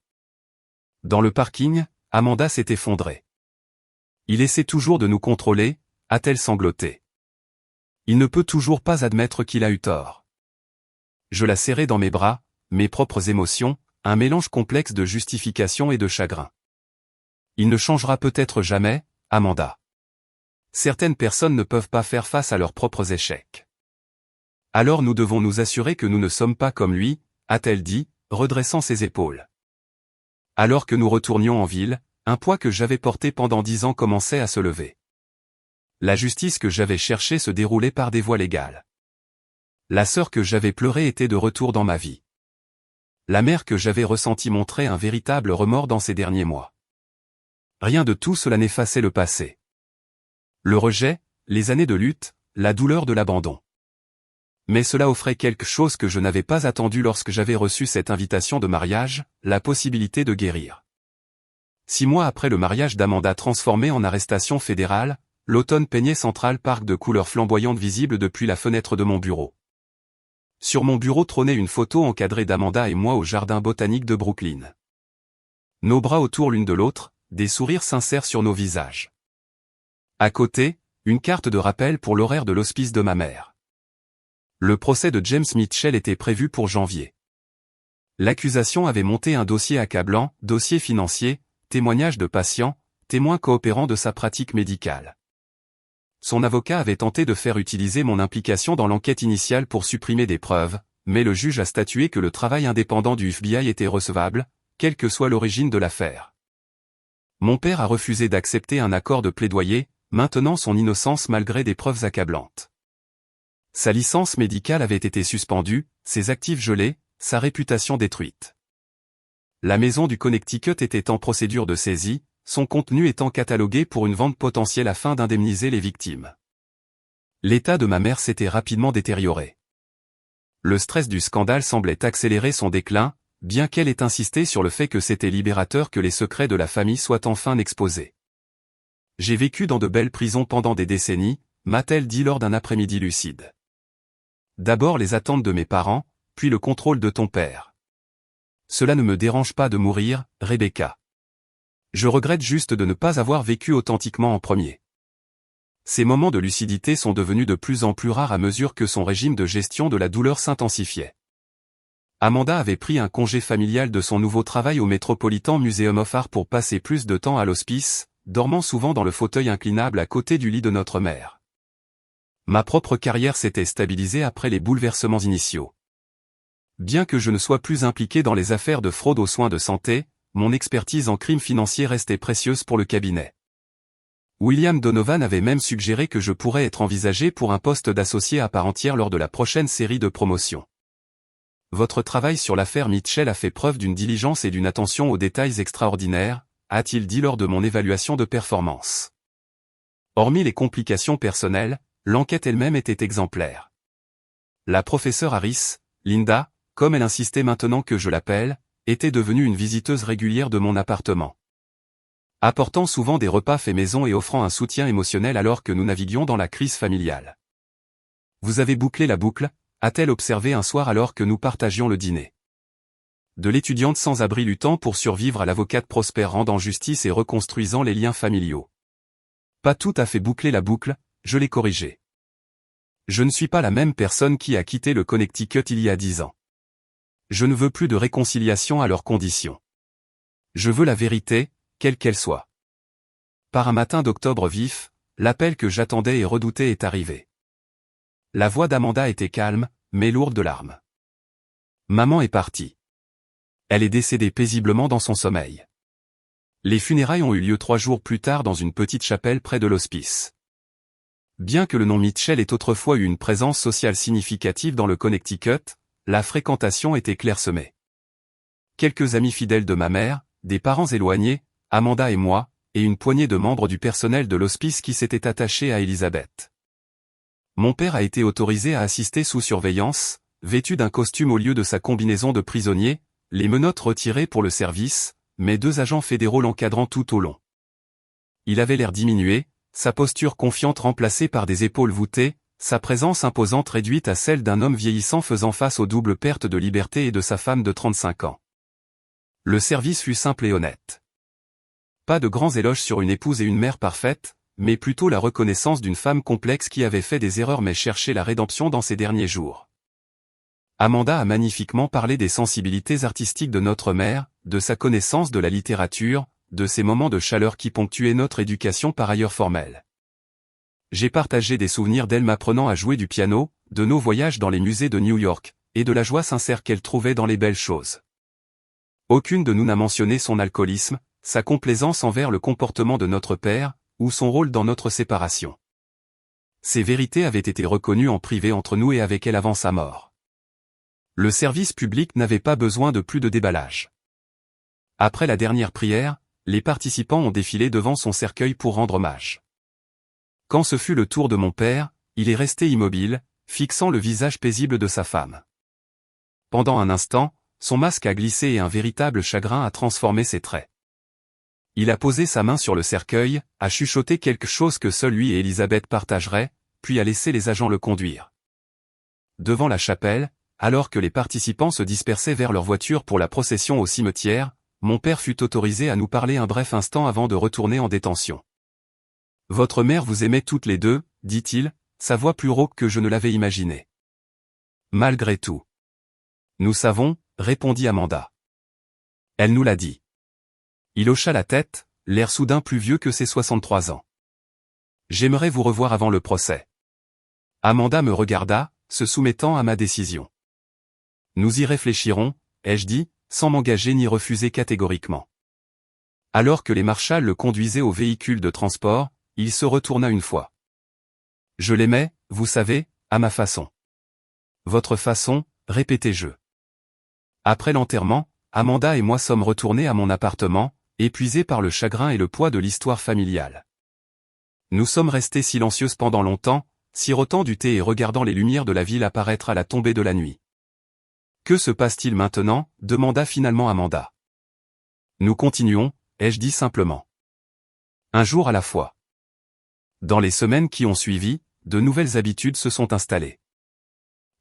Dans le parking, Amanda s'est effondrée. Il essaie toujours de nous contrôler, a-t-elle sangloté. Il ne peut toujours pas admettre qu'il a eu tort. Je la serrai dans mes bras, mes propres émotions, un mélange complexe de justification et de chagrin. Il ne changera peut-être jamais, Amanda. Certaines personnes ne peuvent pas faire face à leurs propres échecs. Alors nous devons nous assurer que nous ne sommes pas comme lui, a-t-elle dit, redressant ses épaules. Alors que nous retournions en ville, un poids que j'avais porté pendant 10 ans commençait à se lever. La justice que j'avais cherchée se déroulait par des voies légales. La sœur que j'avais pleurée était de retour dans ma vie. La mère que j'avais ressentie montrait un véritable remords dans ces derniers mois. Rien de tout cela n'effaçait le passé. Le rejet, les années de lutte, la douleur de l'abandon. Mais cela offrait quelque chose que je n'avais pas attendu lorsque j'avais reçu cette invitation de mariage, la possibilité de guérir. 6 mois après le mariage d'Amanda transformé en arrestation fédérale, l'automne peignait Central Park de couleurs flamboyantes visibles depuis la fenêtre de mon bureau. Sur mon bureau trônait une photo encadrée d'Amanda et moi au jardin botanique de Brooklyn. Nos bras autour l'une de l'autre, des sourires sincères sur nos visages. À côté, une carte de rappel pour l'horaire de l'hospice de ma mère. Le procès de James Mitchell était prévu pour janvier. L'accusation avait monté un dossier accablant, dossier financier, témoignages de patients, témoins coopérants de sa pratique médicale. Son avocat avait tenté de faire utiliser mon implication dans l'enquête initiale pour supprimer des preuves, mais le juge a statué que le travail indépendant du FBI était recevable, quelle que soit l'origine de l'affaire. Mon père a refusé d'accepter un accord de plaidoyer, maintenant son innocence malgré des preuves accablantes. Sa licence médicale avait été suspendue, ses actifs gelés, sa réputation détruite. La maison du Connecticut était en procédure de saisie, son contenu étant catalogué pour une vente potentielle afin d'indemniser les victimes. L'état de ma mère s'était rapidement détérioré. Le stress du scandale semblait accélérer son déclin, bien qu'elle ait insisté sur le fait que c'était libérateur que les secrets de la famille soient enfin exposés. J'ai vécu dans de belles prisons pendant des décennies, m'a-t-elle dit lors d'un après-midi lucide. D'abord les attentes de mes parents, puis le contrôle de ton père. Cela ne me dérange pas de mourir, Rebecca. Je regrette juste de ne pas avoir vécu authentiquement en premier. Ces moments de lucidité sont devenus de plus en plus rares à mesure que son régime de gestion de la douleur s'intensifiait. Amanda avait pris un congé familial de son nouveau travail au Metropolitan Museum of Art pour passer plus de temps à l'hospice, dormant souvent dans le fauteuil inclinable à côté du lit de notre mère. Ma propre carrière s'était stabilisée après les bouleversements initiaux. Bien que je ne sois plus impliqué dans les affaires de fraude aux soins de santé, mon expertise en crime financier restait précieuse pour le cabinet. William Donovan avait même suggéré que je pourrais être envisagé pour un poste d'associé à part entière lors de la prochaine série de promotion. Votre travail sur l'affaire Mitchell a fait preuve d'une diligence et d'une attention aux détails extraordinaires, a-t-il dit lors de mon évaluation de performance. Hormis les complications personnelles, l'enquête elle-même était exemplaire. La professeure Harris, Linda, comme elle insistait maintenant que je l'appelle, était devenue une visiteuse régulière de mon appartement. Apportant souvent des repas faits maison et offrant un soutien émotionnel alors que nous naviguions dans la crise familiale. Vous avez bouclé la boucle, a-t-elle observé un soir alors que nous partagions le dîner. De l'étudiante sans abri luttant pour survivre à l'avocate prospère rendant justice et reconstruisant les liens familiaux. Pas tout à fait bouclé la boucle, je l'ai corrigé. Je ne suis pas la même personne qui a quitté le Connecticut il y a 10 ans. Je ne veux plus de réconciliation à leurs conditions. Je veux la vérité, quelle qu'elle soit. Par un matin d'octobre vif, l'appel que j'attendais et redoutais est arrivé. La voix d'Amanda était calme, mais lourde de larmes. Maman est partie. Elle est décédée paisiblement dans son sommeil. Les funérailles ont eu lieu 3 jours plus tard dans une petite chapelle près de l'hospice. Bien que le nom Mitchell ait autrefois eu une présence sociale significative dans le Connecticut, la fréquentation était clairsemée. Quelques amis fidèles de ma mère, des parents éloignés, Amanda et moi, et une poignée de membres du personnel de l'hospice qui s'étaient attachés à Elizabeth. Mon père a été autorisé à assister sous surveillance, vêtu d'un costume au lieu de sa combinaison de prisonnier, les menottes retirées pour le service, mais 2 agents fédéraux l'encadrant tout au long. Il avait l'air diminué, sa posture confiante remplacée par des épaules voûtées, sa présence imposante réduite à celle d'un homme vieillissant faisant face aux doubles pertes de liberté et de sa femme de 35 ans. Le service fut simple et honnête. Pas de grands éloges sur une épouse et une mère parfaites, mais plutôt la reconnaissance d'une femme complexe qui avait fait des erreurs mais cherchait la rédemption dans ses derniers jours. Amanda a magnifiquement parlé des sensibilités artistiques de notre mère, de sa connaissance de la littérature, de ces moments de chaleur qui ponctuaient notre éducation par ailleurs formelle. J'ai partagé des souvenirs d'elle m'apprenant à jouer du piano, de nos voyages dans les musées de New York, et de la joie sincère qu'elle trouvait dans les belles choses. Aucune de nous n'a mentionné son alcoolisme, sa complaisance envers le comportement de notre père, ou son rôle dans notre séparation. Ces vérités avaient été reconnues en privé entre nous et avec elle avant sa mort. Le service public n'avait pas besoin de plus de déballage. Après la dernière prière, les participants ont défilé devant son cercueil pour rendre hommage. Quand ce fut le tour de mon père, il est resté immobile, fixant le visage paisible de sa femme. Pendant un instant, son masque a glissé et un véritable chagrin a transformé ses traits. Il a posé sa main sur le cercueil, a chuchoté quelque chose que seul lui et Elizabeth partageraient, puis a laissé les agents le conduire. Devant la chapelle, alors que les participants se dispersaient vers leur voiture pour la procession au cimetière, mon père fut autorisé à nous parler un bref instant avant de retourner en détention. « Votre mère vous aimait toutes les deux, dit-il, sa voix plus rauque que je ne l'avais imaginé. Malgré tout. Nous savons, répondit Amanda. Elle nous l'a dit. Il hocha la tête, l'air soudain plus vieux que ses 63 ans. J'aimerais vous revoir avant le procès. Amanda me regarda, se soumettant à ma décision. Nous y réfléchirons, ai-je dit, sans m'engager ni refuser catégoriquement. Alors que les marshals le conduisaient au véhicule de transport, il se retourna une fois. Je l'aimais, vous savez, à ma façon. Votre façon, répétai-je. Après l'enterrement, Amanda et moi sommes retournés à mon appartement, épuisés par le chagrin et le poids de l'histoire familiale. Nous sommes restés silencieuses pendant longtemps, sirotant du thé et regardant les lumières de la ville apparaître à la tombée de la nuit. Que se passe-t-il maintenant ? Demanda finalement Amanda. Nous continuons, ai-je dit simplement. Un jour à la fois. Dans les semaines qui ont suivi, de nouvelles habitudes se sont installées.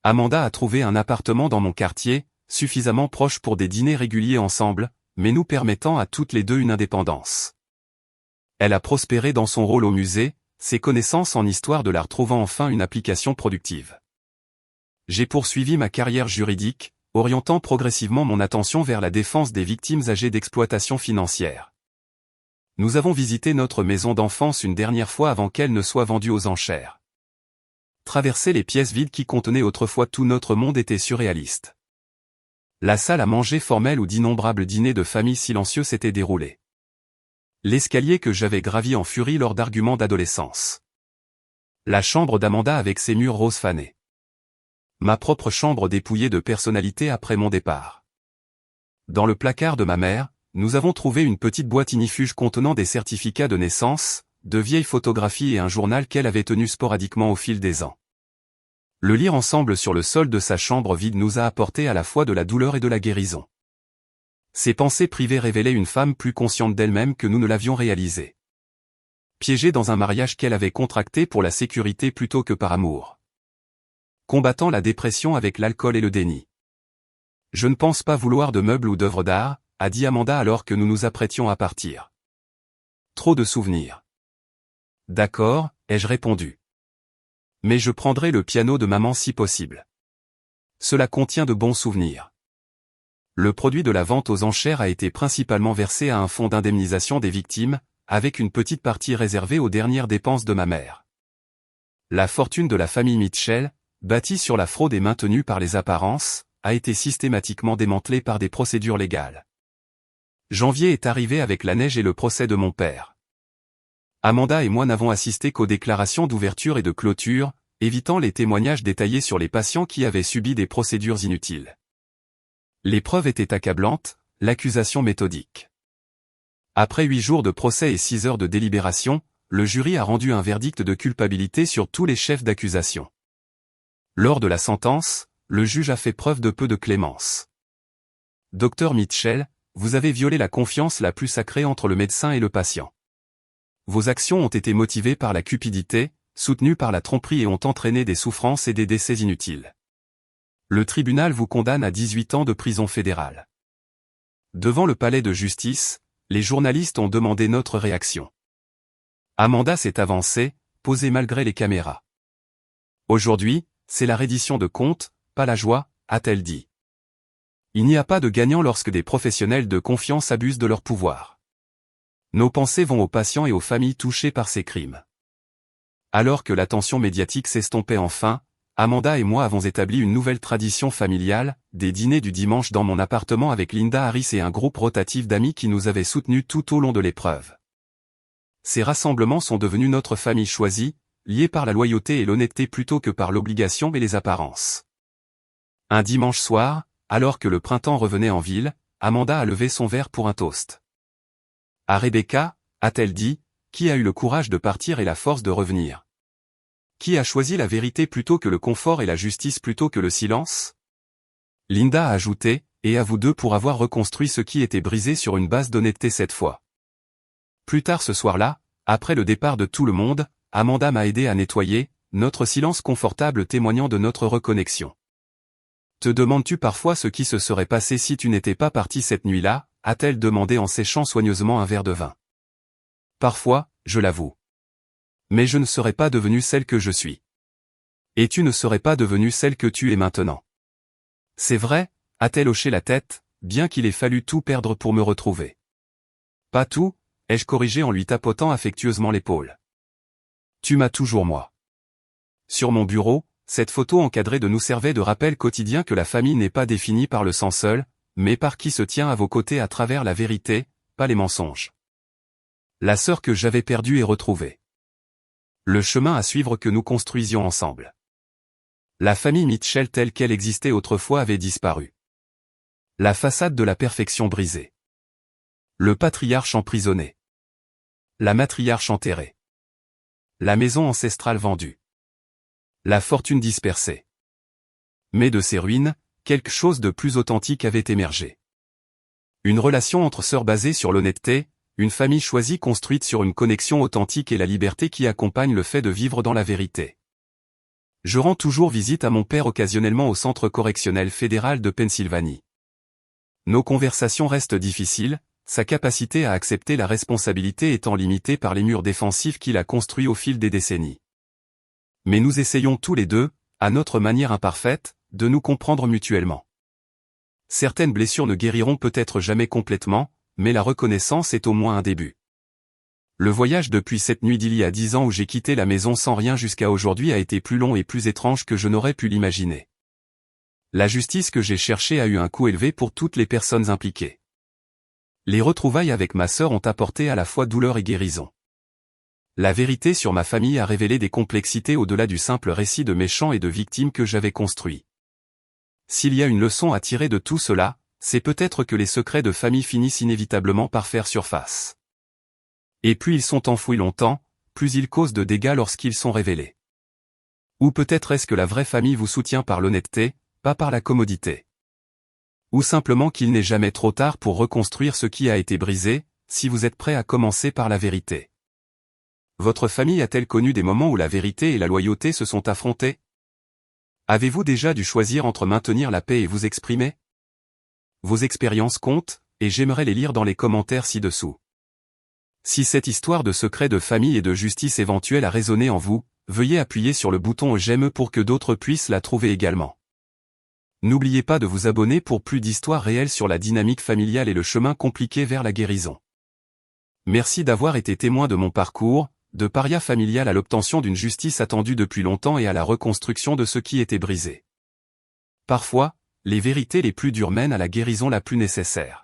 Amanda a trouvé un appartement dans mon quartier, suffisamment proche pour des dîners réguliers ensemble, mais nous permettant à toutes les deux une indépendance. Elle a prospéré dans son rôle au musée, ses connaissances en histoire de l'art trouvant enfin une application productive. J'ai poursuivi ma carrière juridique, orientant progressivement mon attention vers la défense des victimes âgées d'exploitation financière. Nous avons visité notre maison d'enfance une dernière fois avant qu'elle ne soit vendue aux enchères. Traverser les pièces vides qui contenaient autrefois tout notre monde était surréaliste. La salle à manger formelle où d'innombrables dîners de famille silencieux s'étaient déroulés. L'escalier que j'avais gravi en furie lors d'arguments d'adolescence. La chambre d'Amanda avec ses murs rose fanés. Ma propre chambre dépouillée de personnalité après mon départ. Dans le placard de ma mère, nous avons trouvé une petite boîte ignifuge contenant des certificats de naissance, de vieilles photographies et un journal qu'elle avait tenu sporadiquement au fil des ans. Le lire ensemble sur le sol de sa chambre vide nous a apporté à la fois de la douleur et de la guérison. Ses pensées privées révélaient une femme plus consciente d'elle-même que nous ne l'avions réalisé. Piégée dans un mariage qu'elle avait contracté pour la sécurité plutôt que par amour. Combattant la dépression avec l'alcool et le déni. Je ne pense pas vouloir de meubles ou d'œuvres d'art, a dit Amanda alors que nous nous apprêtions à partir. Trop de souvenirs. D'accord, ai-je répondu. Mais je prendrai le piano de maman si possible. Cela contient de bons souvenirs. Le produit de la vente aux enchères a été principalement versé à un fonds d'indemnisation des victimes, avec une petite partie réservée aux dernières dépenses de ma mère. La fortune de la famille Mitchell, bâtie sur la fraude et maintenue par les apparences, a été systématiquement démantelée par des procédures légales. Janvier est arrivé avec la neige et le procès de mon père. Amanda et moi n'avons assisté qu'aux déclarations d'ouverture et de clôture, évitant les témoignages détaillés sur les patients qui avaient subi des procédures inutiles. Les preuves étaient accablantes, l'accusation méthodique. Après 8 jours de procès et 6 heures de délibération, le jury a rendu un verdict de culpabilité sur tous les chefs d'accusation. Lors de la sentence, le juge a fait preuve de peu de clémence. Docteur Mitchell, vous avez violé la confiance la plus sacrée entre le médecin et le patient. Vos actions ont été motivées par la cupidité, soutenues par la tromperie et ont entraîné des souffrances et des décès inutiles. Le tribunal vous condamne à 18 ans de prison fédérale. Devant le palais de justice, les journalistes ont demandé notre réaction. Amanda s'est avancée, posée malgré les caméras. Aujourd'hui, c'est la reddition de comptes, pas la joie, a-t-elle dit. Il n'y a pas de gagnant lorsque des professionnels de confiance abusent de leur pouvoir. Nos pensées vont aux patients et aux familles touchées par ces crimes. Alors que l'attention médiatique s'estompait enfin, Amanda et moi avons établi une nouvelle tradition familiale, des dîners du dimanche dans mon appartement avec Linda Harris et un groupe rotatif d'amis qui nous avaient soutenus tout au long de l'épreuve. Ces rassemblements sont devenus notre famille choisie, liés par la loyauté et l'honnêteté plutôt que par l'obligation et les apparences. Un dimanche soir, alors que le printemps revenait en ville, Amanda a levé son verre pour un toast. À Rebecca, a-t-elle dit, qui a eu le courage de partir et la force de revenir. Qui a choisi la vérité plutôt que le confort et la justice plutôt que le silence? Linda a ajouté, et à vous deux pour avoir reconstruit ce qui était brisé sur une base d'honnêteté cette fois. Plus tard ce soir-là, après le départ de tout le monde, Amanda m'a aidé à nettoyer, notre silence confortable témoignant de notre reconnexion. Te demandes-tu parfois ce qui se serait passé si tu n'étais pas parti cette nuit-là, a-t-elle demandé en séchant soigneusement un verre de vin. Parfois, je l'avoue. Mais je ne serais pas devenue celle que je suis. Et tu ne serais pas devenue celle que tu es maintenant. C'est vrai, a-t-elle hoché la tête, bien qu'il ait fallu tout perdre pour me retrouver. Pas tout, ai-je corrigé en lui tapotant affectueusement l'épaule. Tu m'as toujours moi. Sur mon bureau, cette photo encadrée de nous servait de rappel quotidien que la famille n'est pas définie par le sang seul, mais par qui se tient à vos côtés à travers la vérité, pas les mensonges. La sœur que j'avais perdue est retrouvée. Le chemin à suivre que nous construisions ensemble. La famille Mitchell telle qu'elle existait autrefois avait disparu. La façade de la perfection brisée. Le patriarche emprisonné. La matriarche enterrée. La maison ancestrale vendue. La fortune dispersée. Mais de ces ruines, quelque chose de plus authentique avait émergé. Une relation entre sœurs basée sur l'honnêteté, une famille choisie construite sur une connexion authentique et la liberté qui accompagne le fait de vivre dans la vérité. Je rends toujours visite à mon père occasionnellement au centre correctionnel fédéral de Pennsylvanie. Nos conversations restent difficiles, sa capacité à accepter la responsabilité étant limitée par les murs défensifs qu'il a construits au fil des décennies. Mais nous essayons tous les deux, à notre manière imparfaite, de nous comprendre mutuellement. Certaines blessures ne guériront peut-être jamais complètement, mais la reconnaissance est au moins un début. Le voyage depuis cette nuit d'il y a 10 ans où j'ai quitté la maison sans rien jusqu'à aujourd'hui a été plus long et plus étrange que je n'aurais pu l'imaginer. La justice que j'ai cherchée a eu un coût élevé pour toutes les personnes impliquées. Les retrouvailles avec ma sœur ont apporté à la fois douleur et guérison. La vérité sur ma famille a révélé des complexités au-delà du simple récit de méchants et de victimes que j'avais construit. S'il y a une leçon à tirer de tout cela, c'est peut-être que les secrets de famille finissent inévitablement par faire surface. Et plus ils sont enfouis longtemps, plus ils causent de dégâts lorsqu'ils sont révélés. Ou peut-être est-ce que la vraie famille vous soutient par l'honnêteté, pas par la commodité. Ou simplement qu'il n'est jamais trop tard pour reconstruire ce qui a été brisé, si vous êtes prêt à commencer par la vérité. Votre famille a-t-elle connu des moments où la vérité et la loyauté se sont affrontées? Avez-vous déjà dû choisir entre maintenir la paix et vous exprimer? Vos expériences comptent, et j'aimerais les lire dans les commentaires ci-dessous. Si cette histoire de secret de famille et de justice éventuelle a résonné en vous, veuillez appuyer sur le bouton j'aime pour que d'autres puissent la trouver également. N'oubliez pas de vous abonner pour plus d'histoires réelles sur la dynamique familiale et le chemin compliqué vers la guérison. Merci d'avoir été témoin de mon parcours, de paria familial à l'obtention d'une justice attendue depuis longtemps et à la reconstruction de ce qui était brisé. Parfois, les vérités les plus dures mènent à la guérison la plus nécessaire.